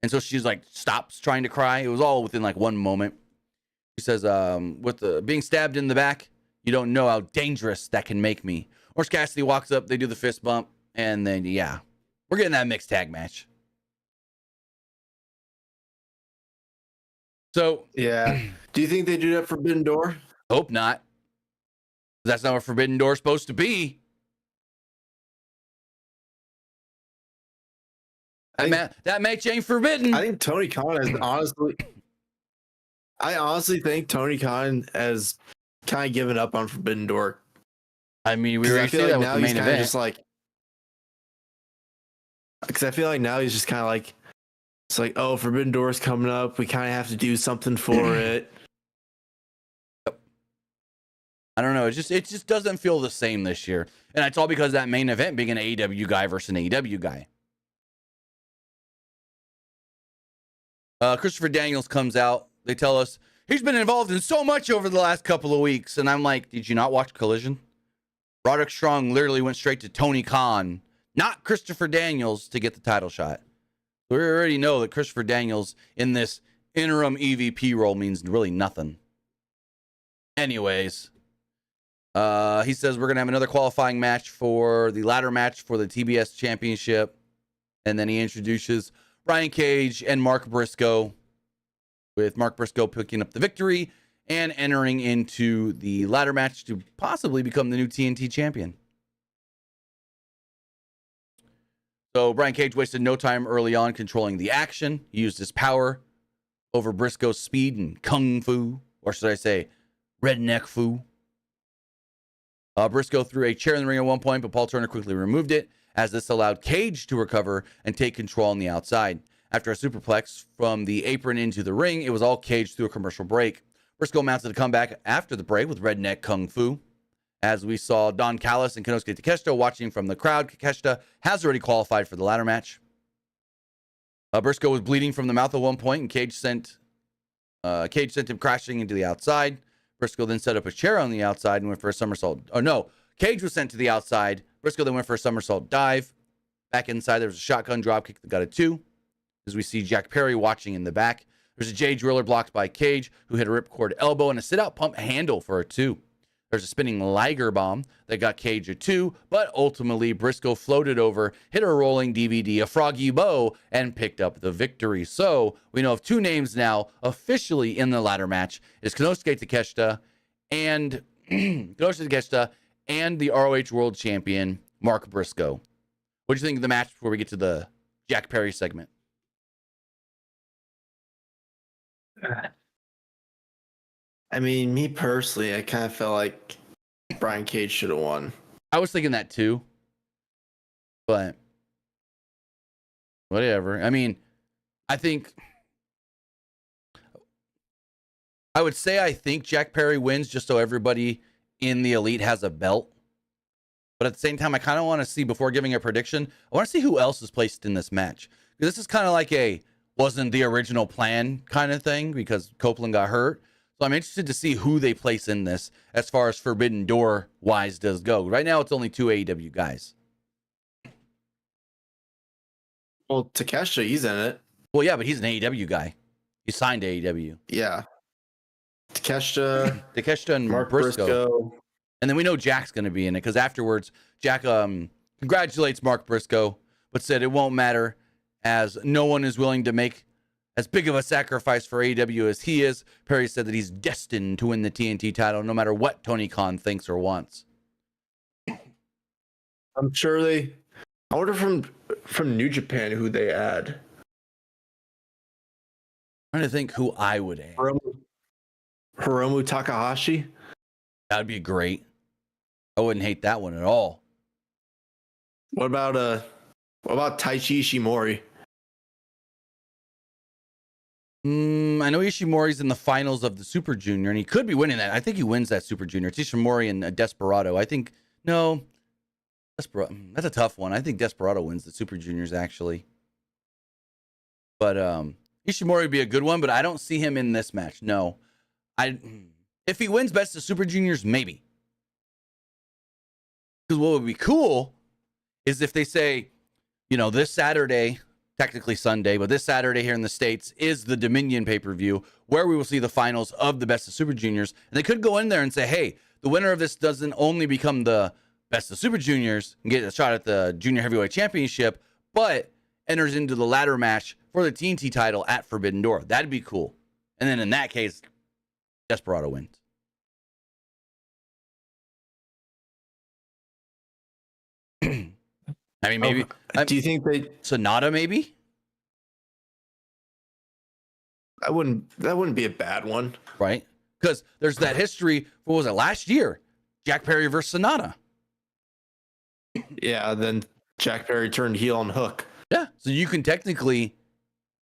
and so she's like stops trying to cry. It was all within like one moment. She says, with the being stabbed in the back, you don't know how dangerous that can make me. Orange Cassidy walks up, they do the fist bump, and then yeah, we're getting that mixed tag match. So yeah, do you think they do that Forbidden Door? Hope not. That's not what Forbidden Door is supposed to be. That match ain't forbidden. I think Tony Khan has honestly think Tony Khan has kind of given up on Forbidden Door. I mean, we already see that with the main event. Just like, because I feel like now he's just kind of like, it's like, oh, Forbidden Door's coming up. We kind of have to do something for it. I don't know. It just doesn't feel the same this year. And it's all because of that main event being an AEW guy versus an AEW guy. Christopher Daniels comes out. They tell us he's been involved in so much over the last couple of weeks. And I'm like, did you not watch Collision? Roderick Strong literally went straight to Tony Khan, not Christopher Daniels, to get the title shot. We already know that Christopher Daniels in this interim EVP role means really nothing. Anyways, he says we're going to have another qualifying match for the ladder match for the TBS Championship. And then he introduces Brian Cage and Mark Briscoe, with Mark Briscoe picking up the victory and entering into the ladder match to possibly become the new TNT champion. So Brian Cage wasted no time early on controlling the action. He used his power over Briscoe's speed and kung fu, or should I say redneck fu. Briscoe threw a chair in the ring at one point, but Paul Turner quickly removed it, as this allowed Cage to recover and take control on the outside. After a superplex from the apron into the ring, it was all Cage through a commercial break. Briscoe mounted a comeback after the break with redneck kung fu. As we saw Don Callis and Konosuke Takeshita watching from the crowd, Takeshita has already qualified for the ladder match. Briscoe was bleeding from the mouth at one point, and Cage sent him crashing into the outside. Briscoe then set up a chair on the outside and went for a somersault. Oh no, Cage was sent to the outside. Briscoe then went for a somersault dive. Back inside, there was a shotgun dropkick that got a 2. As we see Jack Perry watching in the back. There's a Jay Driller blocked by Cage, who hit a ripcord elbow and a sit-out pump handle for a 2. There's a spinning Liger bomb that got Cage a 2, but ultimately Briscoe floated over, hit a rolling DVD, a froggy bow, and picked up the victory. So we know of 2 names now officially in the ladder match. It's Konosuke Takeshita and the ROH World Champion Mark Briscoe. What do you think of the match before we get to the Jack Perry segment? I mean, me personally, I kind of felt like Brian Cage should have won. I was thinking that too, but whatever. I mean, I think I think Jack Perry wins just so everybody in the Elite has a belt. But at the same time, I kind of want to see, before giving a prediction, I want to see who else is placed in this match. Because this is kind of like wasn't the original plan kind of thing, because Copeland got hurt. So I'm interested to see who they place in this as far as Forbidden Door wise does go. Right now, it's only 2 AEW guys. Well, Takeshita, he's in it. Well, yeah, but he's an AEW guy. He signed to AEW. Yeah. Takeshita and Mark Briscoe. And then we know Jack's going to be in it, because afterwards, Jack congratulates Mark Briscoe, but said it won't matter, as no one is willing to make as big of a sacrifice for AEW as he is. Perry said that he's destined to win the TNT title no matter what Tony Khan thinks or wants. I'm sure I wonder from New Japan who they add. I'm trying to think who I would add. Hiromu Takahashi? That would be great. I wouldn't hate that one at all. What about Taichi Ishimori? I know Ishimori's in the finals of the Super Junior, and he could be winning that. I think he wins that Super Junior. It's Ishimori and Desperado. Desperado. That's a tough one. I think Desperado wins the Super Juniors, actually. But Ishimori would be a good one, but I don't see him in this match. No. If he wins Best of Super Juniors, maybe. Because what would be cool is if they say, this Saturday, technically Sunday, but this Saturday here in the States is the Dominion pay-per-view, where we will see the finals of the Best of Super Juniors. And they could go in there and say, hey, the winner of this doesn't only become the Best of Super Juniors and get a shot at the Junior Heavyweight Championship, but enters into the ladder match for the TNT title at Forbidden Door. That'd be cool. And then in that case, Desperado wins. I mean, maybe. Do you think Sonata? Maybe. That wouldn't be a bad one, right? Because there's that history. What was it last year? Jack Perry versus Sonata. Yeah. Then Jack Perry turned heel on Hook. Yeah. So you can technically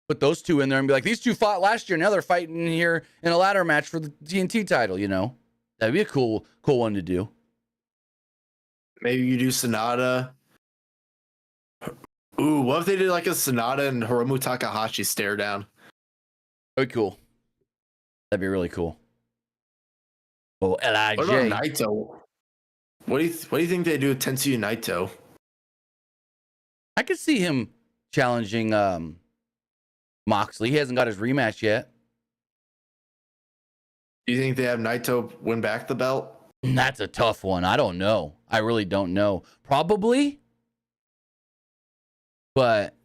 put those two in there and be like, these two fought last year. Now they're fighting here in a ladder match for the TNT title. That'd be a cool one to do. Maybe you do Sonata. Ooh, what if they did like a Sonata and Hiromu Takahashi stare down? That'd be cool. That'd be really cool. Oh, LIJ. What about Naito? What do you think they do with Tetsuya Naito? I could see him challenging Moxley. He hasn't got his rematch yet. Do you think they have Naito win back the belt? That's a tough one. I don't know. I really don't know. Probably. But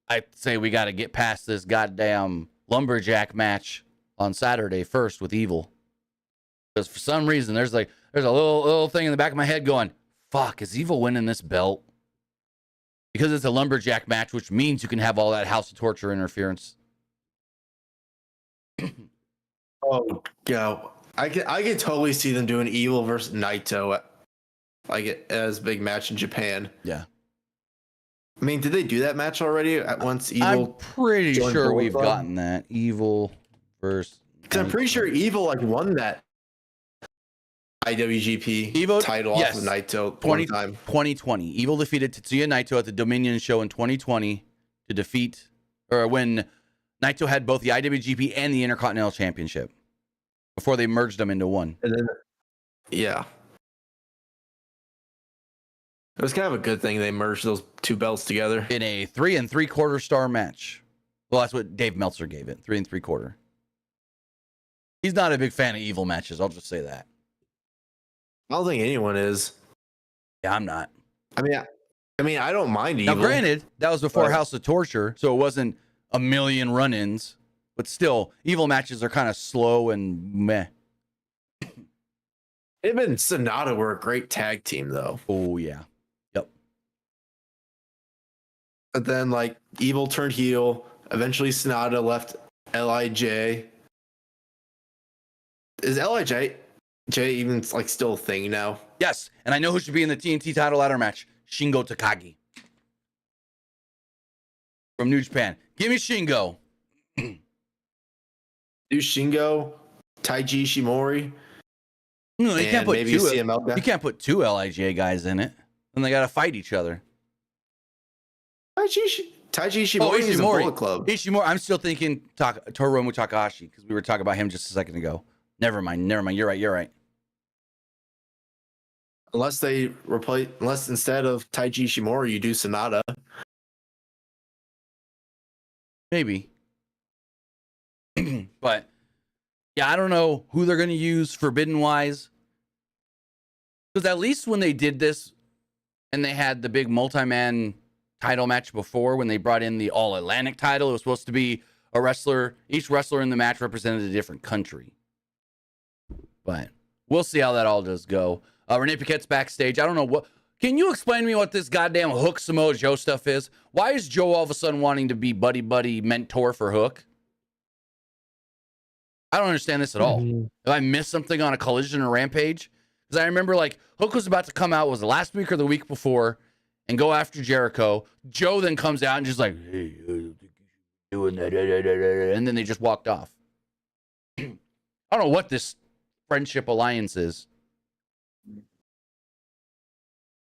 I'd say we got to get past this goddamn lumberjack match on Saturday first with Evil. Because for some reason, there's a little thing in the back of my head going, fuck, is Evil winning this belt? Because it's a lumberjack match, which means you can have all that House of Torture interference. Oh, yeah. I can totally see them doing Evil versus Naito as a big match in Japan. Yeah. I mean, did they do that match already at once? Evil. I'm pretty sure we've gotten that. Evil versus. Because I'm pretty sure Evil won that IWGP title off of Naito 2020. Evil defeated Tetsuya Naito at the Dominion show in 2020 to defeat, or when Naito had both the IWGP and the Intercontinental Championship before they merged them into one. And then, yeah. It was kind of a good thing they merged those two belts together. In a 3 3/4 star match. Well, that's what Dave Meltzer gave it. 3 3/4. He's not a big fan of Evil matches. I'll just say that. I don't think anyone is. Yeah, I'm not. I mean, I don't mind Evil. Now, granted, that was before House of Torture, so it wasn't a million run-ins, but still, Evil matches are kind of slow and meh. Him and Sonata were a great tag team, though. Oh, yeah. Yep. But then, like, Evil turned heel. Eventually, Sonata left LIJ. Is LIJ even, like, still a thing now? Yes, and I know who should be in the TNT title ladder match. Shingo Takagi. From New Japan. Give me Shingo. Do Shingo, Taiji Ishimori. No, you can't put maybe two. CML guy. You can't put two LIJ guys in it, and they got to fight each other. Taiji Ishimori is a Bullet Club. Ishimori. I'm still thinking Torumu Takahashi because we were talking about him just a second ago. Never mind. You're right. Unless instead of Taiji Ishimori, you do Sonata. Maybe. But yeah, I don't know who they're going to use Forbidden wise. Because at least when they did this and they had the big multi-man title match before, when they brought in the All Atlantic title, it was supposed to be a wrestler. Each wrestler in the match represented a different country. But we'll see how that all does go. Renee Paquette's backstage. I don't know what. Can you explain to me what this goddamn Hook Samoa Joe stuff is? Why is Joe all of a sudden wanting to be buddy mentor for Hook? I don't understand this at all. If I missed something on a Collision or Rampage, because I remember like Hook was about to come out, was it last week or the week before, and go after Jericho. Joe then comes out and just like, hey, I don't think you should be doing that, and then they just walked off. I don't know what this friendship alliance is.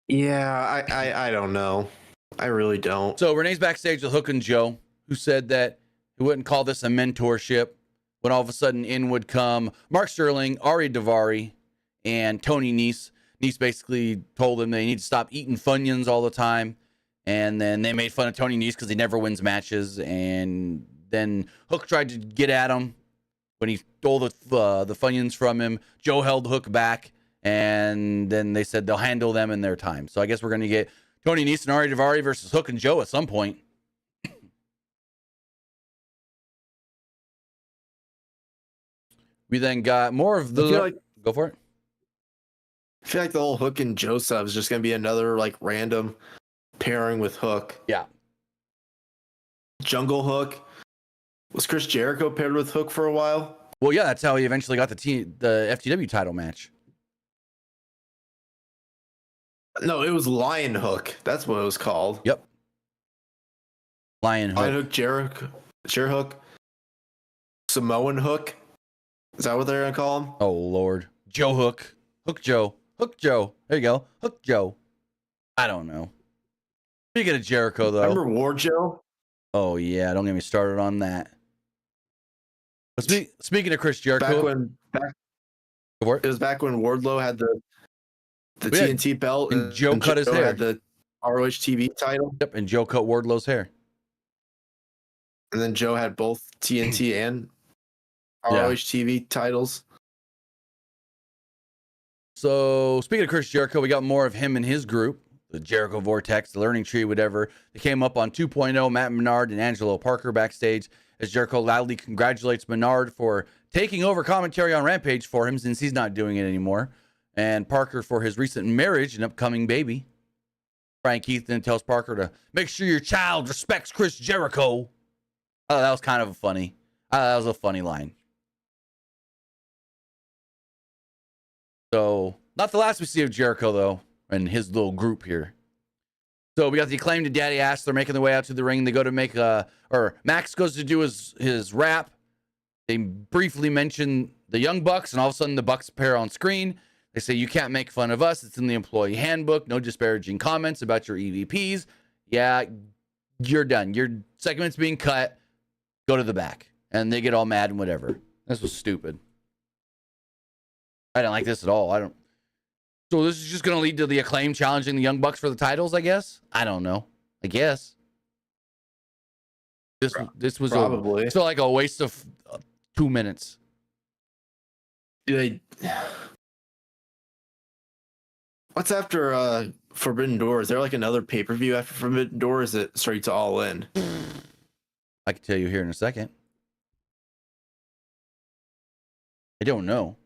Yeah, I don't know. I really don't. So Renee's backstage with Hook and Joe, who said that he wouldn't call this a mentorship, when all of a sudden in would come Mark Sterling, Ari Daivari, and Tony Nese. Nese basically told them they need to stop eating Funyuns all the time. And then they made fun of Tony Nese because he never wins matches. And then Hook tried to get at him when he stole the Funyuns from him. Joe held Hook back. And then they said they'll handle them in their time. So I guess we're going to get Tony Nese and Ari Daivari versus Hook and Joe at some point. We then got more of the... Go for it. I feel like the whole Hook and Joe stuff is just going to be another like random pairing with Hook. Yeah. Jungle Hook. Was Chris Jericho paired with Hook for a while? Well, yeah, that's how he eventually got the FTW title match. No, it was Lion Hook. That's what it was called. Yep. Lion Hook. Lion Hook, Jericho Hook, Samoan Hook. Is that what they're going to call him? Oh, Lord. Joe Hook. Hook Joe. Hook Joe. There you go. Hook Joe. I don't know. Speaking of Jericho, though. Remember War Joe? Oh, yeah. Don't get me started on that. But speaking of Chris Jericho. It was back when Wardlow had the TNT belt. And Joe cut his hair. Had the ROH TV title. Yep, and Joe cut Wardlow's hair. And then Joe had both TNT and ROH TV titles. So, speaking of Chris Jericho, we got more of him and his group, the Jericho Vortex, the Learning Tree, whatever. They came up on 2.0, Matt Menard and Angelo Parker backstage, as Jericho loudly congratulates Menard for taking over commentary on Rampage for him since he's not doing it anymore, and Parker for his recent marriage and upcoming baby. Brian Keith then tells Parker to make sure your child respects Chris Jericho. Oh, that was kind of funny. That was a funny line. So, not the last we see of Jericho, though, and his little group here. So, we got the Acclaimed and Daddy Ass. They're making their way out to the ring. They go to make Max goes to do his rap. They briefly mention the Young Bucks, and all of a sudden the Bucks appear on screen. They say, you can't make fun of us. It's in the employee handbook. No disparaging comments about your EVPs. Yeah, you're done. Your segment's being cut. Go to the back. And they get all mad and whatever. This was stupid. I didn't like this at all. So this is just going to lead to the Acclaim challenging the Young Bucks for the titles, I guess? I don't know. I guess. This was probably. It felt like a waste of 2 minutes. What's after Forbidden Door? Is there like another pay-per-view after Forbidden Door? Or is it straight to All In? I can tell you here in a second. I don't know.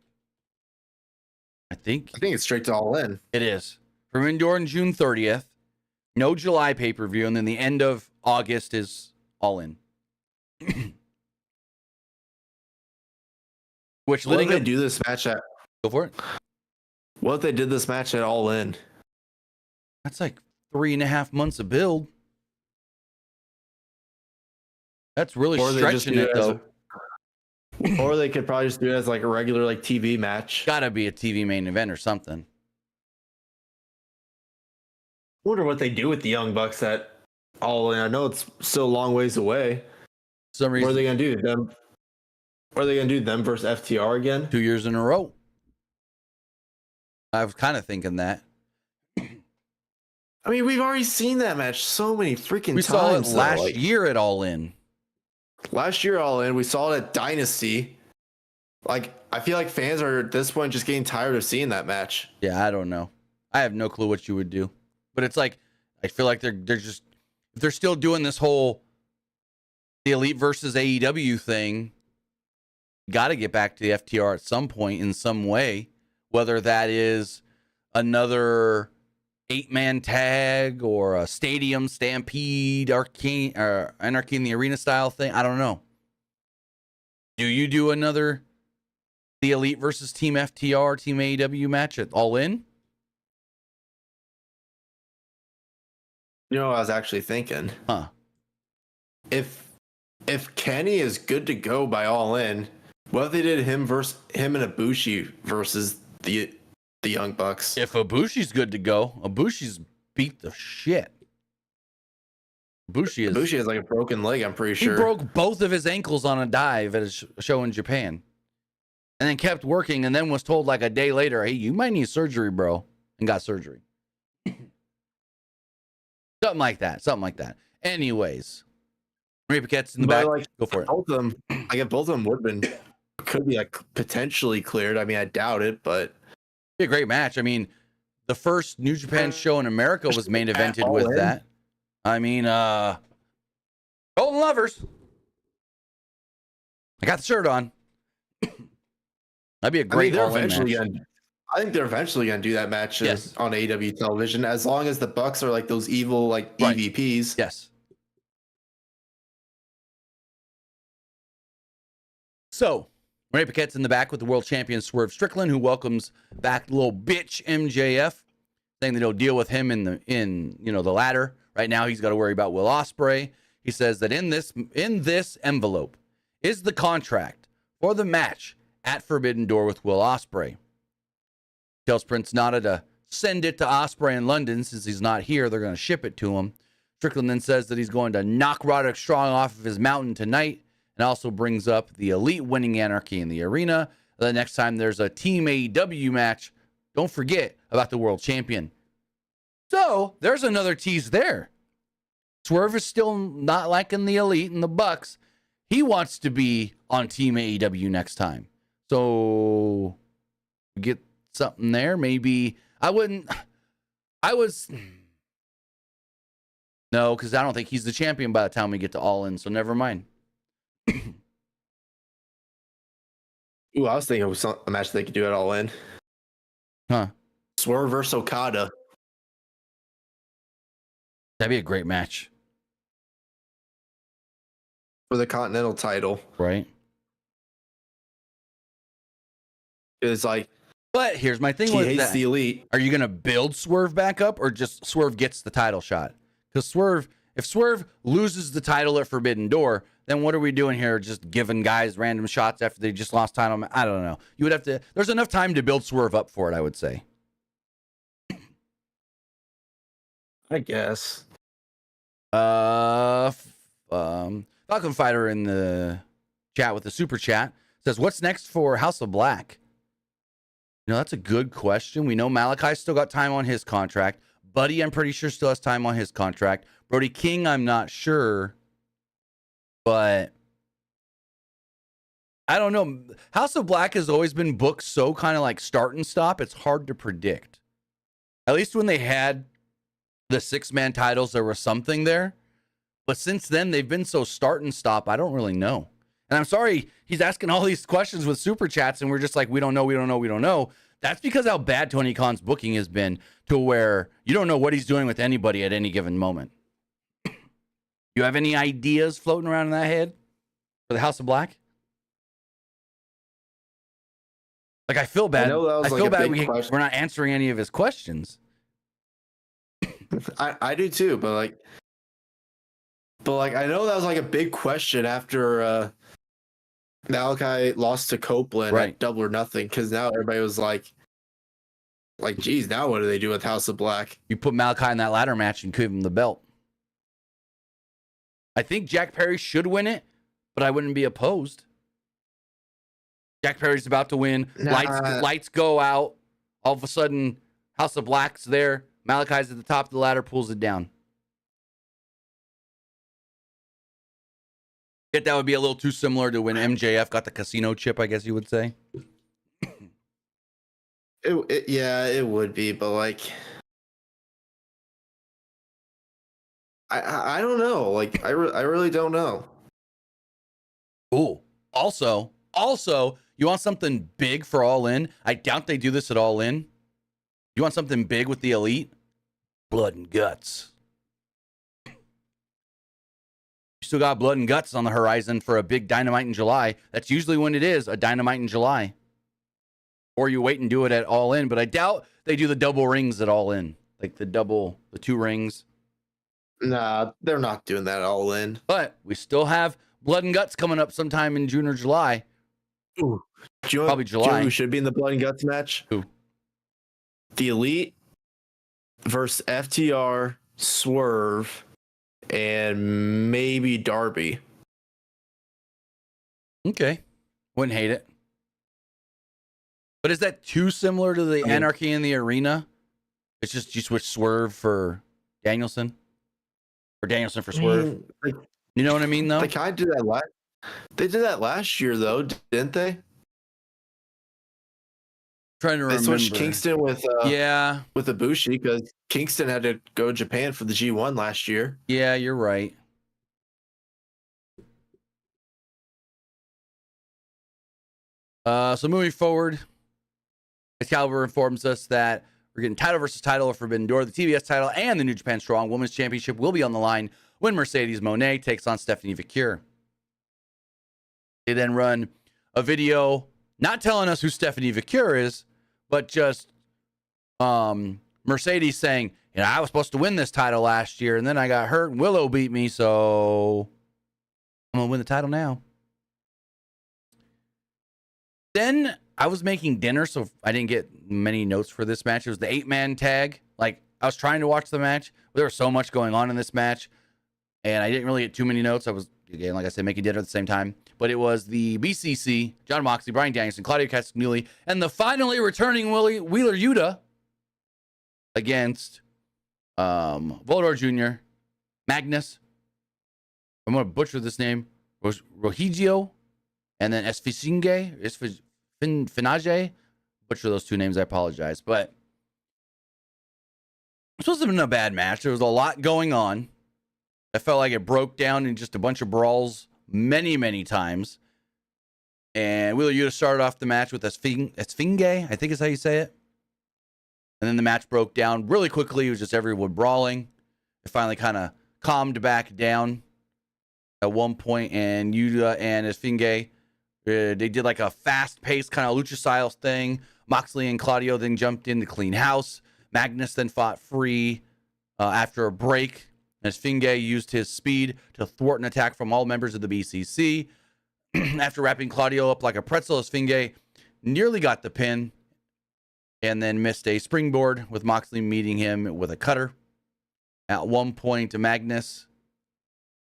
I think it's straight to All In. it is. Forbidden Door on June 30th. No July pay-per-view, and then the end of August is All In. Which What if they do this match at? Go for it. What if they did this match at All In? That's like 3.5 months of build. That's really stretching it, though. Or they could probably just do it as like a regular like TV match. Gotta be a TV main event or something. I wonder what they do with the Young Bucks at All In. I know it's still a long ways away. For some reason, What are they gonna do? Them? What are they gonna do? Them versus FTR again? 2 years in a row. I was kind of thinking that. I mean, we've already seen that match so many freaking times. We saw it last year at All In. Last year, All In. We saw it at Dynasty. Like, I feel like fans are at this point just getting tired of seeing that match. Yeah, I don't know. I have no clue what you would do. But it's like, I feel like they're still doing this whole the Elite versus AEW thing. Got to get back to the FTR at some point in some way, whether that is another 8-man tag or a stadium stampede, Anarchy in the Arena style thing. I don't know. Do you do another the Elite versus Team FTR, Team AEW match at All In? You know what I was actually thinking? Huh. If Kenny is good to go by All In, what if they did him and Ibushi versus the Young Bucks? If Ibushi's good to go, Ibushi's beat the shit. Ibushi has like a broken leg, I'm pretty sure. He broke both of his ankles on a dive at a show in Japan. And then kept working and then was told like a day later, hey, you might need surgery, bro. And got surgery. Something like that. Anyways. Marie Paquette's in the back. Like, go for it. Both of them, I guess both of them could be like potentially cleared. I mean, I doubt it, but it'd be a great match. I mean, the first New Japan show in America was main evented with that. I mean, Golden Lovers. I got the shirt on. That'd be a great match. I think they're eventually gonna do that match on AEW television, as long as the Bucks are like those evil like EVPs. Yes. So, Renee Paquette's in the back with the world champion Swerve Strickland, who welcomes back the little bitch MJF, saying that he'll deal with him in the ladder. Right now, he's got to worry about Will Ospreay. He says that in this envelope is the contract for the match at Forbidden Door with Will Ospreay. Tells Prince Nana to send it to Ospreay in London since he's not here. They're going to ship it to him. Strickland then says that he's going to knock Roderick Strong off of his mountain tonight, and also brings up the Elite winning Anarchy in the Arena. The next time there's a Team AEW match, don't forget about the world champion. So there's another tease there. Swerve is still not liking the Elite and the Bucks. He wants to be on Team AEW next time. So get something there. Maybe no, because I don't think he's the champion by the time we get to All In. So never mind. Ooh, I was thinking it was a match they could do at All In. Huh? Swerve versus Okada. That'd be a great match. For the Continental title. Right. It's like, but here's my thing with that. The Elite. Are you going to build Swerve back up, or just Swerve gets the title shot? Because if Swerve loses the title at Forbidden Door, then what are we doing here? Just giving guys random shots after they just lost title? I don't know. You would have to. There's enough time to build Swerve up for it, I would say. I guess. Falcon Fighter in the chat with the super chat says, "What's next for House of Black?" You know, that's a good question. We know Malachi's still got time on his contract. Buddy, I'm pretty sure, still has time on his contract. Brody King, I'm not sure. But I don't know. House of Black has always been booked so kind of like start and stop. It's hard to predict. At least when they had the 6-man titles, there was something there. But since then, they've been so start and stop, I don't really know. And I'm sorry, he's asking all these questions with super chats, and we're just like, we don't know. That's because how bad Tony Khan's booking has been, to where you don't know what he's doing with anybody at any given moment. You have any ideas floating around in that head for the House of Black? Like, I feel bad. I feel bad we're not answering any of his questions. I do too, but I know that was like a big question after Malachi lost to Copeland at Double or Nothing, because now everybody was like, geez, now what do they do with House of Black? You put Malachi in that ladder match and give him the belt. I think Jack Perry should win it, but I wouldn't be opposed. Jack Perry's about to win. Lights go out. All of a sudden, House of Black's there. Malachi's at the top of the ladder, pulls it down. Yet that would be a little too similar to when MJF got the casino chip, I guess you would say. It would be, but I don't know. I really don't know. Ooh. Also, you want something big for All In? I doubt they do this at All In. You want something big with the Elite? Blood and Guts. You still got Blood and Guts on the horizon for a big Dynamite in July. That's usually when it is, a Dynamite in July. Or you wait and do it at All In, but I doubt they do the double rings at All In. Like the 2 rings. Nah, they're not doing that at All In. But we still have Blood and Guts coming up sometime in June or July. Ooh. Probably July. Do you know who should be in the Blood and Guts match? Who? The Elite versus FTR, Swerve, and maybe Darby. Okay. Wouldn't hate it. But is that too similar to the Anarchy in the Arena? It's just you switch Swerve for Danielson? Or Danielson for Swerve? You know what I mean, though? They kind of did that They did that last year, though, didn't they? Trying to remember. They switched Kingston with Ibushi, because Kingston had to go to Japan for the G1 last year. Yeah, you're right. So moving forward, Excalibur informs us that we're getting title versus title of Forbidden Door. The TBS title and the New Japan Strong Women's Championship will be on the line when Mercedes Moné takes on Stephanie Vicure. They then run a video not telling us who Stephanie Vicure is, but just Mercedes saying, I was supposed to win this title last year, and then I got hurt, and Willow beat me, so I'm going to win the title now. Then I was making dinner, so I didn't get many notes for this match. It was the 8-man tag. I was trying to watch the match, but there was so much going on in this match, and I didn't really get too many notes. I was, again, like I said, making dinner at the same time. But it was the BCC, Jon Moxley, Bryan Danielson, Claudio Castagnoli, and the finally returning Wheeler Yuta against Volador Jr., Magnus, I'm going to butcher this name, Rohigio, and then Esfinage, butcher those 2 names, I apologize. But this wasn't even a bad match. There was a lot going on. I felt like it broke down in just a bunch of brawls many, many times. And Wheeler Yuta started off the match with Esfinge, I think is how you say it. And then the match broke down really quickly. It was just everyone brawling. It finally kind of calmed back down at one point, and Yuta and Esfinge, they did like a fast-paced kind of lucha style thing. Moxley and Claudio then jumped in to clean house. Magnus then fought free after a break. Esfinge used his speed to thwart an attack from all members of the BCC. After wrapping Claudio up like a pretzel, Esfinge nearly got the pin and then missed a springboard, with Moxley meeting him with a cutter. At one point, Magnus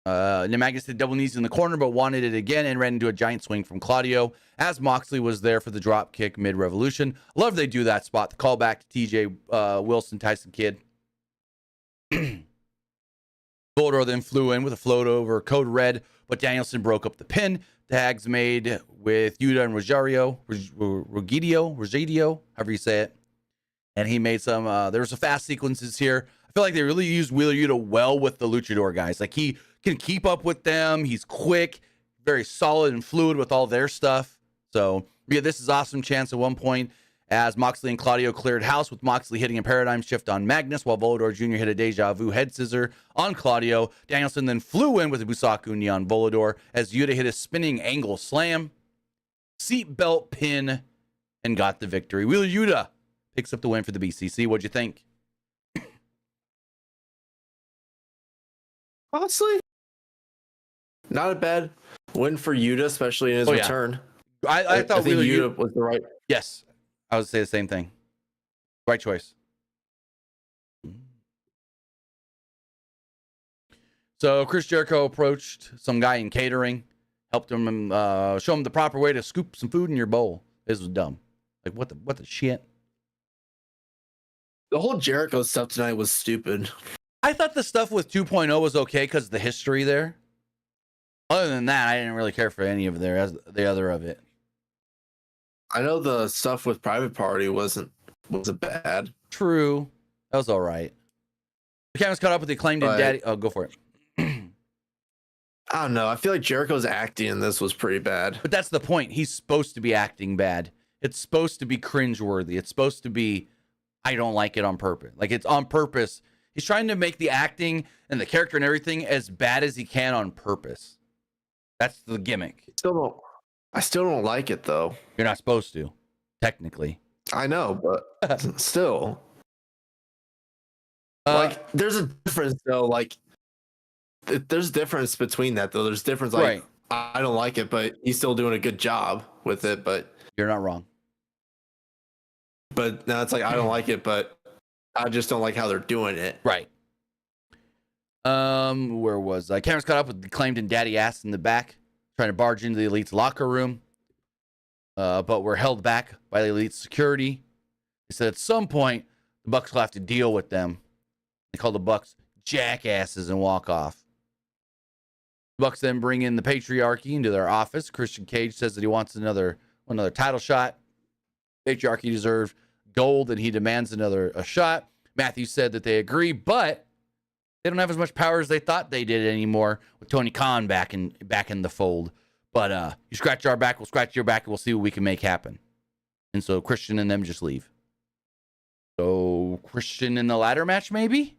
did double knees in the corner, but wanted it again and ran into a giant swing from Claudio as Moxley was there for the drop kick mid-revolution. Love they do that spot. The callback to TJ Wilson, Tyson Kidd. Volador then flew in with a float over Code Red, but Danielson broke up the pin. Tags made with Yuta and Rosario, however you say it. And he made some, there were some fast sequences here. I feel like they really used Wheeler Yuta well with the luchador guys. Like, he can keep up with them. He's quick, very solid and fluid with all their stuff. So, yeah, this is awesome chance at one point as Moxley and Claudio cleared house, with Moxley hitting a paradigm shift on Magnus, while Volador Jr. hit a deja vu head scissor on Claudio. Danielson then flew in with a Busaku knee on Volador as Yuta hit a spinning angle slam, seatbelt pin, and got the victory. Wheeler Yuta picks up the win for the BCC. What'd you think? Honestly, not a bad win for Yuta, especially in his return. I thought Wheeler Yuta was the right. Yes, I would say the same thing. Right choice. So Chris Jericho approached some guy in catering, helped him show him the proper way to scoop some food in your bowl. This was dumb. Like, what the shit? The whole Jericho stuff tonight was stupid. I thought the stuff with 2.0 was okay because of the history there. Other than that, I didn't really care for any of the other of it. I know the stuff with Private Party wasn't bad. True. That was all right. The camera's caught up with the Acclaimed and Daddy. Oh, go for it. I don't know. I feel like Jericho's acting in this was pretty bad. But that's the point. He's supposed to be acting bad. It's supposed to be cringeworthy. It's supposed to be, I don't like it on purpose. Like, it's on purpose. He's trying to make the acting and the character and everything as bad as he can on purpose. That's the gimmick. I still don't like it, though. You're not supposed to, technically. I know, but still. Like, there's a difference, though. Like, there's a difference between that, though. There's difference. Like, right. I don't like it, but he's still doing a good job with it. But you're not wrong. But now it's like, I don't like it, but I just don't like how they're doing it. Right. Where was I? Cameron's caught up with the Acclaimed and Daddy Ass in the back, trying to barge into the Elite's locker room. But we're held back by the Elite's security. He said at some point, the Bucks will have to deal with them. They call the Bucks jackasses and walk off. The Bucks then bring in the Patriarchy into their office. Christian Cage says that he wants another title shot. Patriarchy deserved gold, and he demands a shot. Matthews said that they agree, but they don't have as much power as they thought they did anymore with Tony Khan back in the fold. But you scratch our back, we'll scratch your back, and we'll see what we can make happen. And so Christian and them just leave. So Christian in the ladder match, maybe?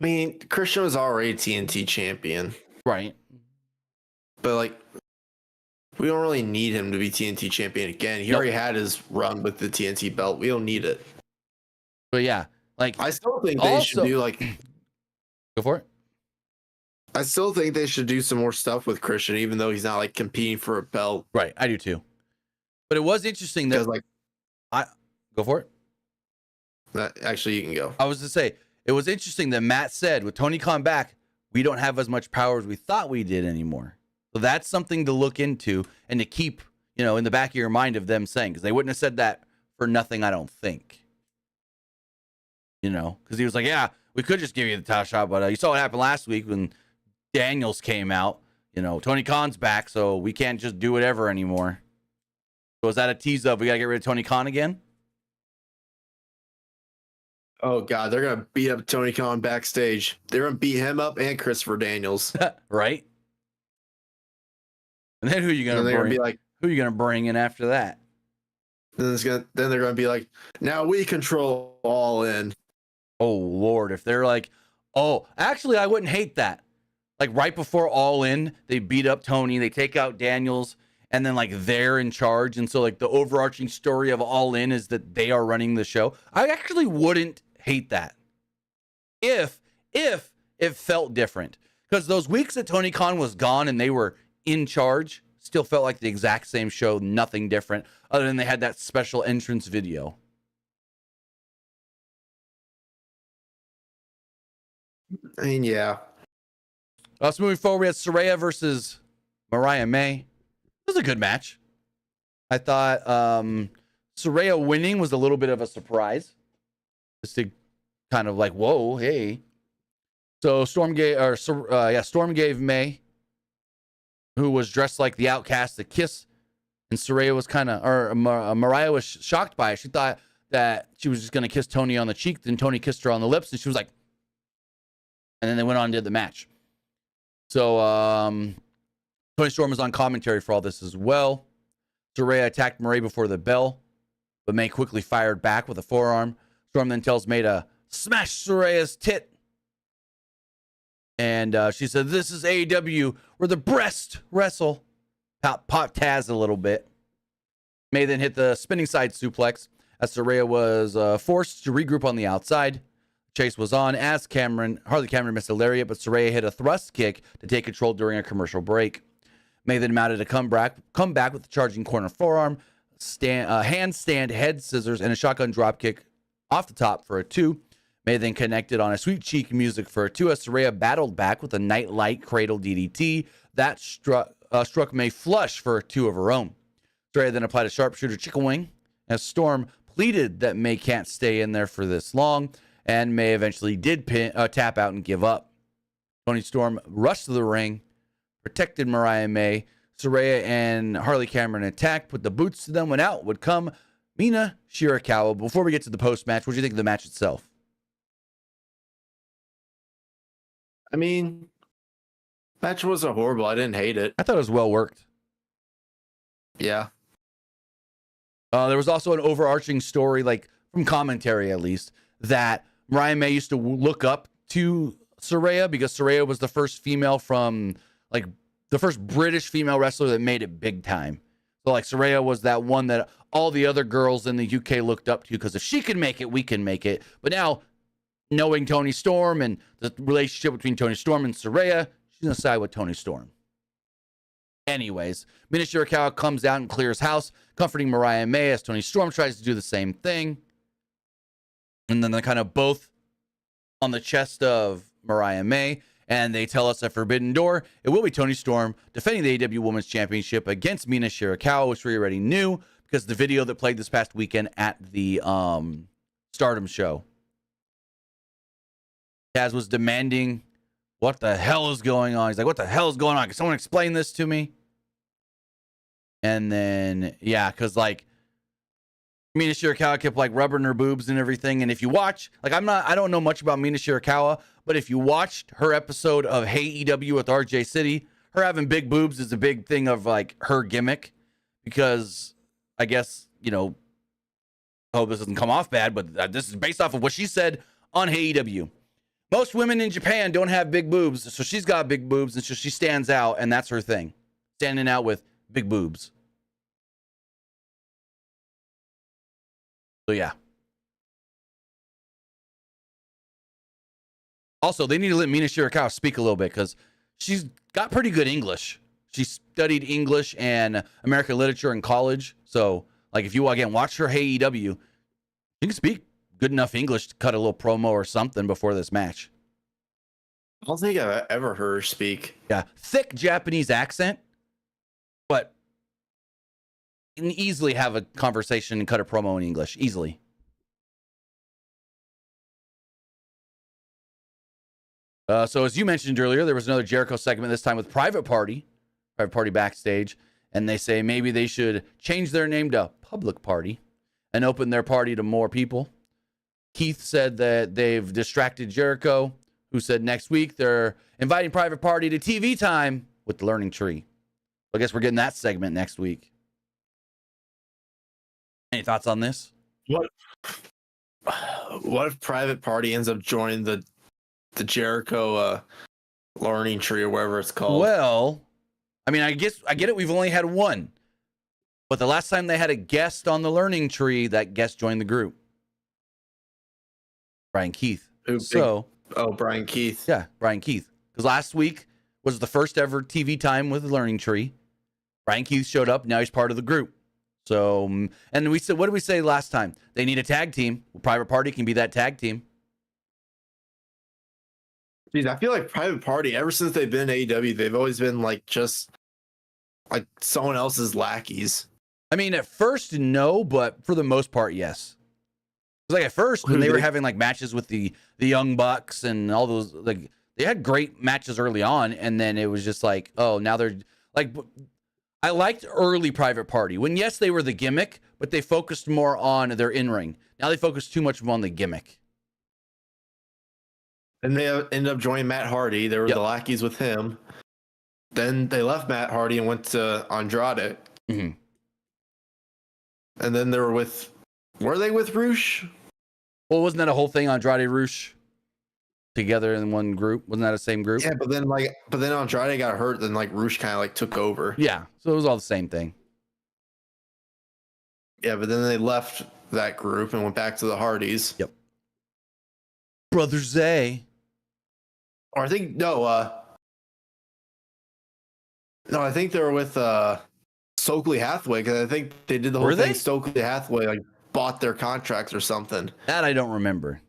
I mean, Christian was already TNT champion. Right. But, like, we don't really need him to be TNT champion again. He already had his run with the TNT belt. We don't need it. But, yeah. Like, I still think they should do, like... Go for it. I still think they should do some more stuff with Christian, even though he's not, like, competing for a belt. Right. I do, too. But it was interesting that... like, Go for it. Actually, you can go. I was to say... It was interesting that Matt said, with Tony Khan back, we don't have as much power as we thought we did anymore. So that's something to look into and to keep, in the back of your mind of them saying, because they wouldn't have said that for nothing, I don't think. Because he was like, yeah, we could just give you the title shot, but you saw what happened last week when Daniels came out. Tony Khan's back, so we can't just do whatever anymore. So is that a tease of we got to get rid of Tony Khan again? Oh, God, they're going to beat up Tony Khan backstage. They're going to beat him up and Christopher Daniels. Right? And then who are you going to bring? Who are you going to bring in after that? Then they're going to be like, now we control All In. Oh, Lord. If they're like, oh, actually, I wouldn't hate that. Like, right before All In, they beat up Tony. They take out Daniels. And then, like, they're in charge. And so, like, the overarching story of All In is that they are running the show. I actually wouldn't hate that if it felt different, because those weeks that Tony Khan was gone and they were in charge still felt like the exact same show, nothing different other than they had that special entrance video. I mean, yeah. So moving forward, we had Saraya versus Mariah May. It was a good match. I thought Saraya winning was a little bit of a surprise. Just to kind of like, whoa, hey. So Storm gave May, who was dressed like the Outcast, a kiss And Saraya was Mariah was shocked by it. She thought that she was just going to kiss Tony on the cheek. Then Tony kissed her on the lips, and she was like, and then they went on and did the match. So Tony Storm was on commentary for all this as well. Saraya attacked May before the bell, but May quickly fired back with a forearm. Storm then tells May to smash Saraya's tit. And she said, "This is AEW where the breast wrestle." Pop Taz a little bit. May then hit the spinning side suplex as Saraya was forced to regroup on the outside. Chase was on as Harley Cameron missed a lariat, but Saraya hit a thrust kick to take control during a commercial break. May then mounted a comeback with the charging corner forearm, handstand head scissors, and a shotgun drop kick off the top for a 2. May then connected on a sweet cheek music for a 2 as Saraya battled back with a nightlight cradle DDT that struck May flush for a 2 of her own. Saraya then applied a sharpshooter chicken wing as Storm pleaded that May can't stay in there for this long, and May eventually did tap out and give up. Tony Storm rushed to the ring, protected Mariah May. Saraya and Harley Cameron attacked, put the boots to them. When out would come Mina Shirakawa. Before we get to the post-match, what do you think of the match itself? I mean, match wasn't horrible. I didn't hate it. I thought it was well worked. Yeah. There was also an overarching story, like from commentary at least, that Mariah May used to look up to Saraya because Saraya was the first female from, like, the first British female wrestler that made it big time. So, like, Saraya was that one that all the other girls in the UK looked up to because if she can make it, we can make it. But now, knowing Tony Storm and the relationship between Tony Storm and Saraya, she's going to side with Tony Storm. Anyways, Mina Shirakawa comes out and clears house, comforting Mariah May as Tony Storm tries to do the same thing. And then they're kind of both on the chest of Mariah May, and they tell us at Forbidden Door, it will be Tony Storm defending the AEW Women's Championship against Mina Shirakawa, which we already knew because the video that played this past weekend at the Stardom show. Taz was demanding, what the hell is going on? He's like, what the hell is going on? Can someone explain this to me? And then, yeah, because, like, Mina Shirakawa kept, like, rubbing her boobs and everything. And if you watch, like, I don't know much about Mina Shirakawa, but if you watched her episode of Hey EW with RJ City, her having big boobs is a big thing of, like, her gimmick. Because, I guess, you know, I hope this doesn't come off bad, but this is based off of what she said on Hey EW. Most women in Japan don't have big boobs, so she's got big boobs, and so she stands out, and that's her thing. Standing out with big boobs. So, yeah. Also, they need to let Mina Shirakawa speak a little bit, because she's got pretty good English. She studied English and American literature in college, so, like, if you, again, watch her Hey EW, she can speak good enough English to cut a little promo or something before this match. I don't think I've ever heard her speak. Yeah, thick Japanese accent, but you can easily have a conversation and cut a promo in English. Easily. So as you mentioned earlier, there was another Jericho segment, this time with Private Party Backstage, and they say maybe they should change their name to Public Party and open their party to more people. Keith said that they've distracted Jericho, who said next week they're inviting Private Party to TV time with the Learning Tree. I guess we're getting that segment next week. Any thoughts on this? What if Private Party ends up joining the Jericho Learning Tree or whatever it's called? Well, I mean, I get it. We've only had one. But the last time they had a guest on the Learning Tree, that guest joined the group. Brian Keith. Brian Keith. Yeah, Brian Keith. Because last week was the first ever TV time with the Learning Tree. Brian Keith showed up. Now he's part of the group. So, and we said, what did we say last time? They need a tag team. Private Party can be that tag team. Jeez, I feel like Private Party, ever since they've been in AEW, they've always been like just like someone else's lackeys. I mean, at first, no, but for the most part, yes. It was like at first when they were having like matches with the Young Bucks and all those, like they had great matches early on, and then it was just like, oh, now they're like, I liked early Private Party when, yes, they were the gimmick, but they focused more on their in-ring. Now they focus too much more on the gimmick. And they ended up joining Matt Hardy. They were the lackeys with him. Then they left Matt Hardy and went to Andrade. Mm-hmm. And then they were they with Rush? Well, wasn't that a whole thing, Andrade Rush together in one group? Wasn't that the same group? Yeah, but then Andrade got hurt. Then Rush kind of took over. Yeah, so it was all the same thing. Yeah, but then they left that group and went back to the Hardys. Yep. Brother Zay. Or I think I think they were with Stokely Hathaway, because I think they did the whole thing. Stokely Hathaway bought their contracts or something. That I don't remember.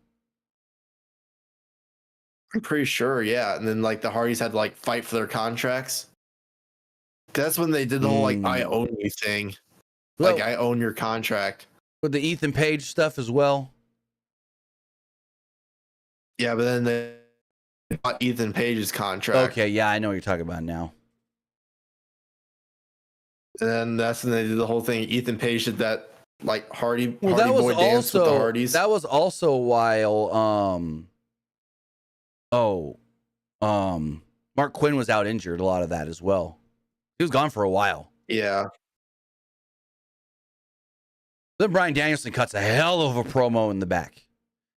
I'm pretty sure, yeah. And then the Hardys had to fight for their contracts. That's when they did the whole I own you thing. Well, I own your contract. With the Ethan Page stuff as well. Yeah, but then they bought Ethan Page's contract. Okay, yeah, I know what you're talking about now. And then that's when they did the whole thing. Ethan Page did that Hardy that was Boy dance with the Hardys. That was also while Mark Quinn was out injured, a lot of that as well. He was gone for a while. Yeah. Then Bryan Danielson cuts a hell of a promo in the back.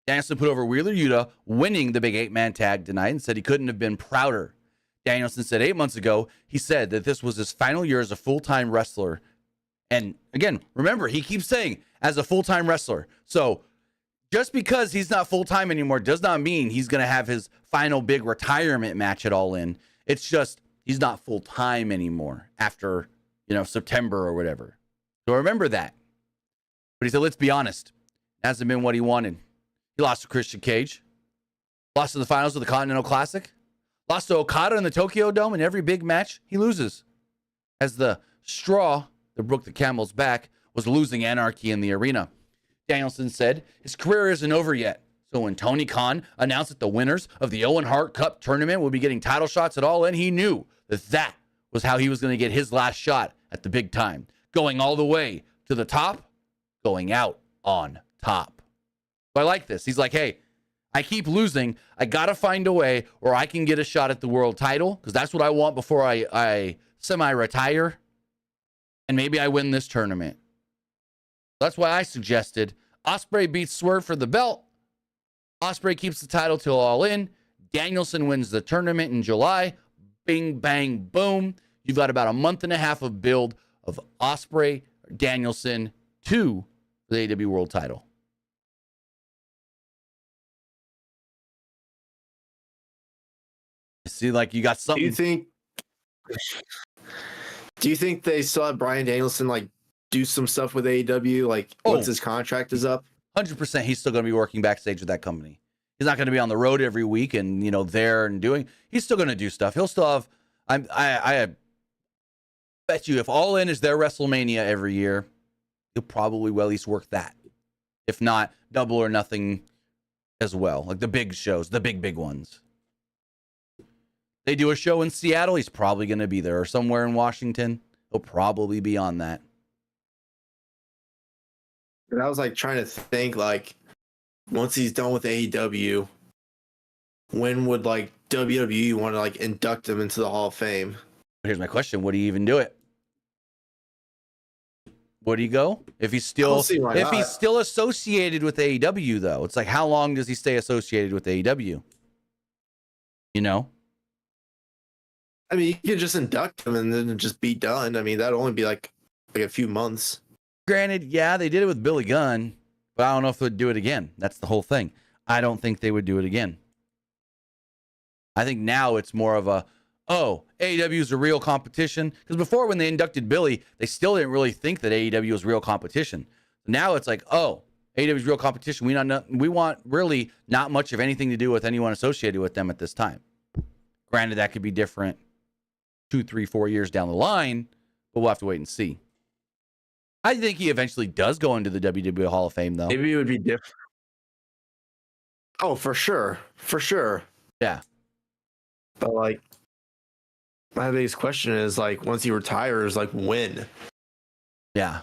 Danielson put over Wheeler Yuta, winning the big 8-man tag tonight, and said he couldn't have been prouder. Danielson said 8 months ago, he said that this was his final year as a full-time wrestler. And again, remember, he keeps saying as a full-time wrestler. So just because he's not full-time anymore does not mean he's going to have his final big retirement match at All In. It's just he's not full-time anymore after, September or whatever. So remember that. But he said, let's be honest, it hasn't been what he wanted. He lost to Christian Cage, lost in the finals of the Continental Classic, lost to Okada in the Tokyo Dome, and every big match he loses. As the straw that broke the camel's back was losing Anarchy in the arena. Danielson said his career isn't over yet. So when Tony Khan announced that the winners of the Owen Hart Cup tournament would be getting title shots at All In, he knew that was how he was going to get his last shot at the big time. Going all the way to the top, going out on top. So I like this. He's like, hey, I keep losing. I got to find a way where I can get a shot at the world title, because that's what I want before I semi-retire. And maybe I win this tournament. That's why I suggested Ospreay beats Swerve for the belt. Ospreay keeps the title till All In. Danielson wins the tournament in July. Bing, bang, boom. You've got about a month and a half of build of Ospreay, Danielson to the AEW World title. See, you got something. Do you think they saw Bryan Danielson do some stuff with AEW? Once his contract is up? 100% he's still going to be working backstage with that company. He's not going to be on the road every week and, there and doing. He's still going to do stuff. He'll still have. I bet you if All In is their WrestleMania every year, he'll probably at least work that. If not, Double or Nothing as well. The big shows, the big ones. They do a show in Seattle, he's probably going to be there, or somewhere in Washington. He'll probably be on that. And I was trying to think once he's done with AEW, when would WWE want to induct him into the Hall of Fame? Here's my question: would he even do it? Would he go if he's still he's still associated with AEW though? It's how long does he stay associated with AEW? I mean, you could just induct him and then just be done. I mean, that'd only be like a few months. Granted, yeah, they did it with Billy Gunn, but I don't know if they'd do it again. That's the whole thing. I don't think they would do it again. I think now it's more of AEW is a real competition. Because before, when they inducted Billy, they still didn't really think that AEW was real competition. Now it's AEW is real competition. We want really not much of anything to do with anyone associated with them at this time. Granted, that could be different 2, 3, 4 years down the line, but we'll have to wait and see. I think he eventually does go into the WWE Hall of Fame, though. Maybe it would be different. Oh, for sure. For sure. Yeah. But My biggest question is like, once he retires, like when? Yeah.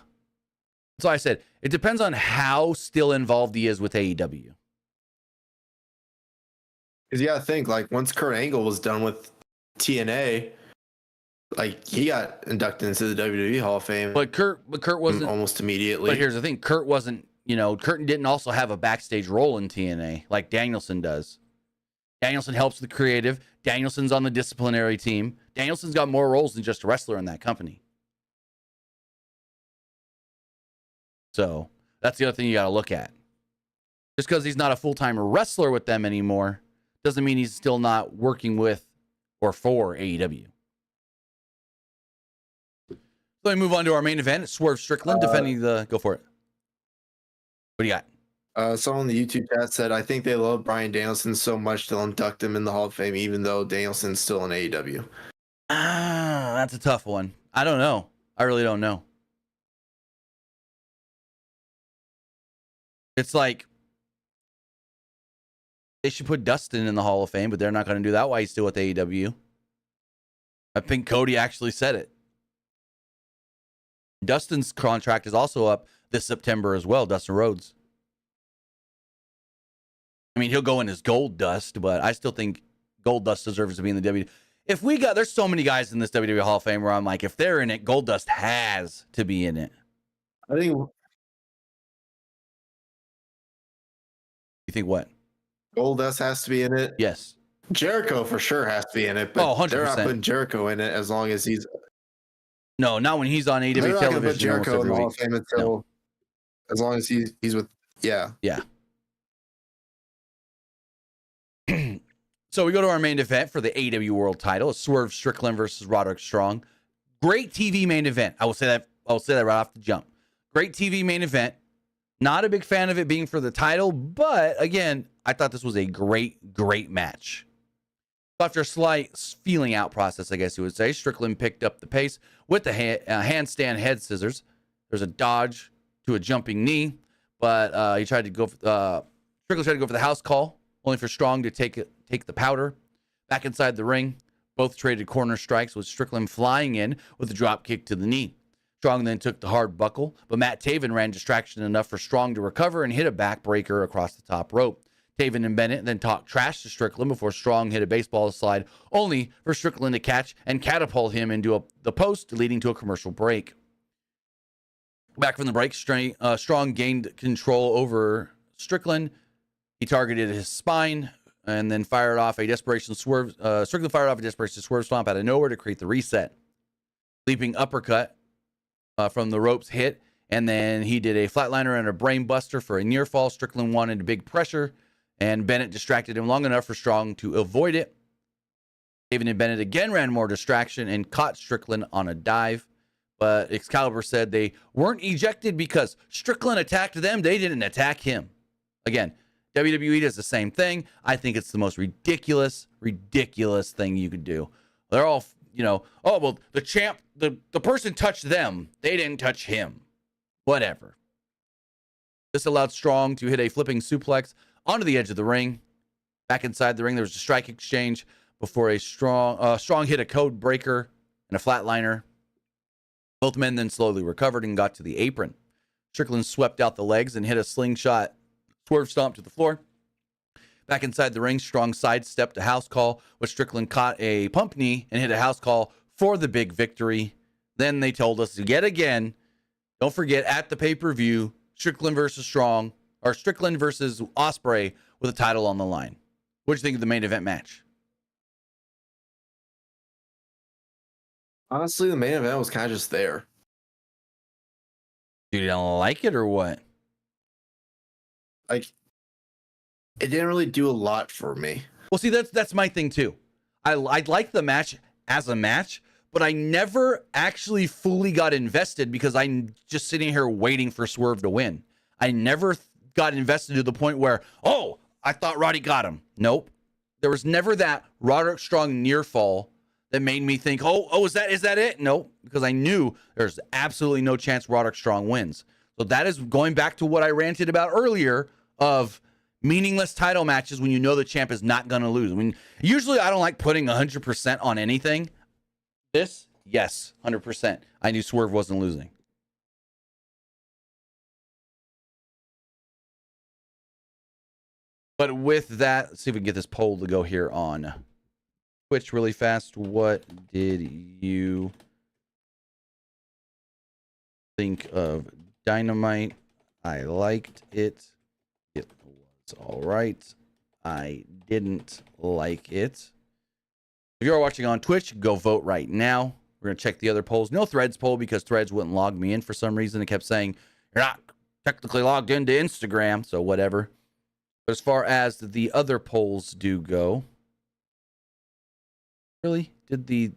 So I said, it depends on how still involved he is with AEW. Because you got to think, like, once Kurt Angle was done with TNA, like, he got inducted into the WWE Hall of Fame. But Kurt wasn't almost immediately. But here's the thing: Kurt wasn't. Kurt didn't also have a backstage role in TNA like Danielson does. Danielson helps the creative. Danielson's on the disciplinary team. Danielson's got more roles than just a wrestler in that company. So that's the other thing you got to look at. Just because he's not a full-time wrestler with them anymore doesn't mean he's still not working with or for AEW. So we move on to our main event. It's Swerve Strickland defending the... Go for it. What do you got? Someone in the YouTube chat said, I think they love Bryan Danielson so much they'll induct him in the Hall of Fame, even though Danielson's still in AEW. That's a tough one. I don't know. I really don't know. It's like they should put Dustin in the Hall of Fame, but they're not going to do that while he's still with AEW. I think Cody actually said it. Dustin's contract is also up this September as well, Dustin Rhodes. I mean, he'll go in as Gold Dust, but I still think Gold Dust deserves to be in the WWE. There's so many guys in this WWE Hall of Fame where I'm like, if they're in it, Gold Dust has to be in it. I think. You think what? Gold Dust has to be in it. Yes. Jericho for sure has to be in it, but 100%. They're not putting Jericho in it as long as he's. No, not when he's on AEW they're not television. Put Jericho in the Hall of Fame until, as long as he's with. Yeah. Yeah. So we go to our main event for the AEW World Title. It's Swerve Strickland versus Roderick Strong. Great TV main event. I will say that right off the jump. Great TV main event. Not a big fan of it being for the title, but again, I thought this was a great match. After a slight feeling out process, I guess you would say, Strickland picked up the pace with the handstand head scissors. There's a dodge to a jumping knee, but Strickland tried to go for the house call, only for Strong to take the powder. Back inside the ring, both traded corner strikes, with Strickland flying in with a drop kick to the knee. Strong then took the hard buckle, but Matt Taven ran distraction enough for Strong to recover and hit a backbreaker across the top rope. Taven and Bennett then talked trash to Strickland before Strong hit a baseball slide, only for Strickland to catch and catapult him into the post, leading to a commercial break. Back from the break, Strong gained control over Strickland. He targeted his spine and then fired off a desperation swerve. Strickland fired off a desperation swerve stomp out of nowhere to create the reset. Leaping uppercut from the ropes hit, and then he did a flatliner and a brain buster for a near fall. Strickland wanted big pressure, and Bennett distracted him long enough for Strong to avoid it. Taven and Bennett again ran more distraction and caught Strickland on a dive, but Excalibur said they weren't ejected because Strickland attacked them. They didn't attack him. Again, WWE does the same thing. I think it's the most ridiculous thing you could do. They're all, oh, well, the champ, the person touched them. They didn't touch him. Whatever. This allowed Strong to hit a flipping suplex onto the edge of the ring. Back inside the ring, there was a strike exchange before a Strong hit a code breaker and a flatliner. Both men then slowly recovered and got to the apron. Strickland swept out the legs and hit a slingshot swerve stomp to the floor. Back inside the ring, Strong sidestepped a house call, but Strickland caught a pump knee and hit a house call for the big victory. Then they told us yet again, don't forget, at the pay-per-view, Strickland versus Strong, or Strickland versus Ospreay with a title on the line. What do you think of the main event match? Honestly, the main event was kind of just there. You don't like it or what? Like, it didn't really do a lot for me. Well, see, that's my thing too. I like the match as a match, but I never actually fully got invested because I'm just sitting here waiting for Swerve to win. I never got invested to the point where, oh, I thought Roddy got him. Nope. There was never that Roderick Strong near fall that made me think, oh, is that it? Nope, because I knew there's absolutely no chance Roderick Strong wins. So that is going back to what I ranted about earlier of meaningless title matches when you know the champ is not going to lose. Usually I don't like putting 100% on anything. This, yes, 100%. I knew Swerve wasn't losing. But with that, let's see if we can get this poll to go here on Twitch really fast. What did you think of Dynamite? I liked it. It was all right. I didn't like it. If you're watching on Twitch, go vote right now. We're going to check the other polls. No Threads poll because Threads wouldn't log me in for some reason. It kept saying, you're not technically logged into Instagram, so whatever. But as far as the other polls do go, really? Did the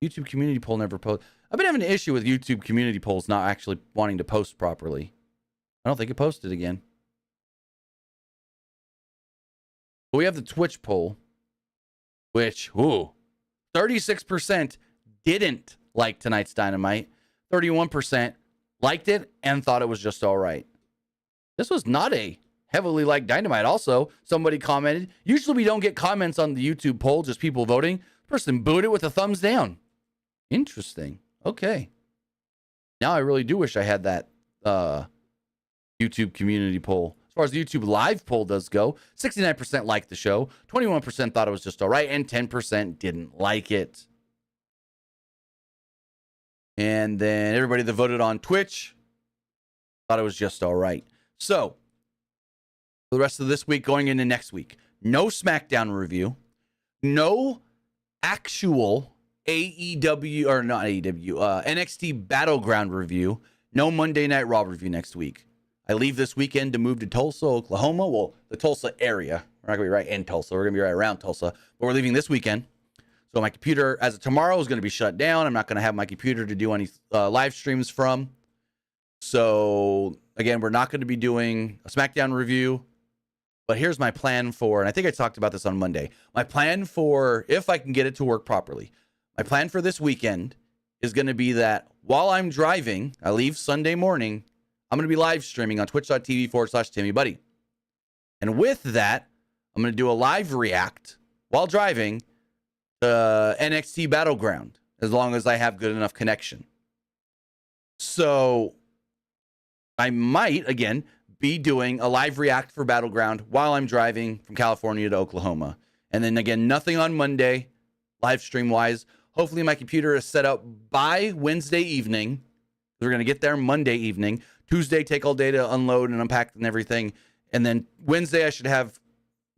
YouTube community poll never post? I've been having an issue with YouTube community polls not actually wanting to post properly. I don't think it posted again. But we have the Twitch poll, which, 36% didn't like tonight's Dynamite. 31% liked it and thought it was just all right. This was not a heavily liked Dynamite. Also, somebody commented, usually we don't get comments on the YouTube poll, just people voting. The person booed it with a thumbs down. Interesting. Okay. Now I really do wish I had that YouTube community poll. As far as the YouTube live poll does go, 69% liked the show, 21% thought it was just all right, and 10% didn't like it. And then everybody that voted on Twitch thought it was just all right. So, for the rest of this week going into next week, no SmackDown review, no actual AEW, or not AEW, NXT Battleground review, no Monday Night Raw review next week. I leave this weekend to move to Tulsa, Oklahoma. Well, the Tulsa area. We're not going to be right in Tulsa. We're going to be right around Tulsa. But we're leaving this weekend. So my computer, as of tomorrow, is going to be shut down. I'm not going to have my computer to do any live streams from. So, again, we're not going to be doing a SmackDown review. But here's my plan for, and I think I talked about this on Monday. My plan for, if I can get it to work properly, my plan for this weekend is going to be that while I'm driving, I leave Sunday morning, I'm going to be live streaming on twitch.tv/TimmyBuddy. And with that, I'm going to do a live react while driving to NXT Battleground, as long as I have good enough connection. So I might, again, be doing a live react for Battleground while I'm driving from California to Oklahoma. And then again, nothing on Monday, live stream wise. Hopefully my computer is set up by Wednesday evening. We're going to get there Monday evening. Tuesday, take all day to unload and unpack and everything. And then Wednesday, I should have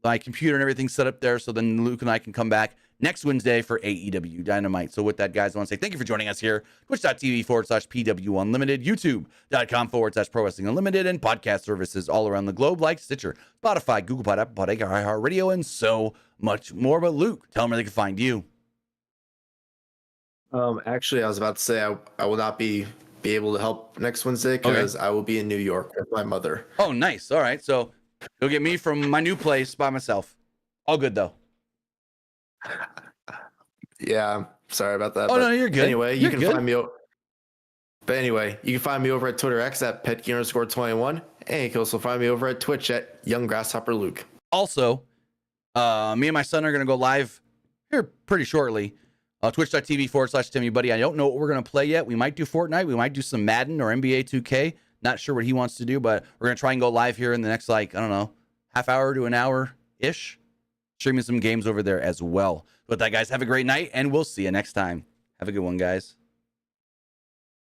my computer and everything set up there. So then Luke and I can come back next Wednesday for AEW Dynamite. So with that, guys, I want to say thank you for joining us here. Twitch.tv/PWU Unlimited, YouTube.com/Pro Wrestling Unlimited, and podcast services all around the globe like Stitcher, Spotify, Google Pod, Apple Pod, iHeartRadio, and so much more. But Luke, tell them where they can find you. Actually, I was about to say I will not be able to help next Wednesday because I will be in New York with my mother. Oh, nice. All right. So you'll get me from my new place by myself. All good, though. Yeah, I'm sorry about that. Oh, no, you're good. Anyway, you can find me. But anyway, you can find me over at Twitter X at Petke_21, and you can also find me over at Twitch at Young Grasshopper Luke. Also, me and my son are going to go live here pretty shortly. Twitch.tv/TimmyBuddy. I don't know what we're going to play yet. We might do Fortnite. We might do some Madden or NBA 2K. Not sure what he wants to do, but we're going to try and go live here in the next, half hour to an hour-ish. Streaming some games over there as well. With that, guys, have a great night, and we'll see you next time. Have a good one, guys.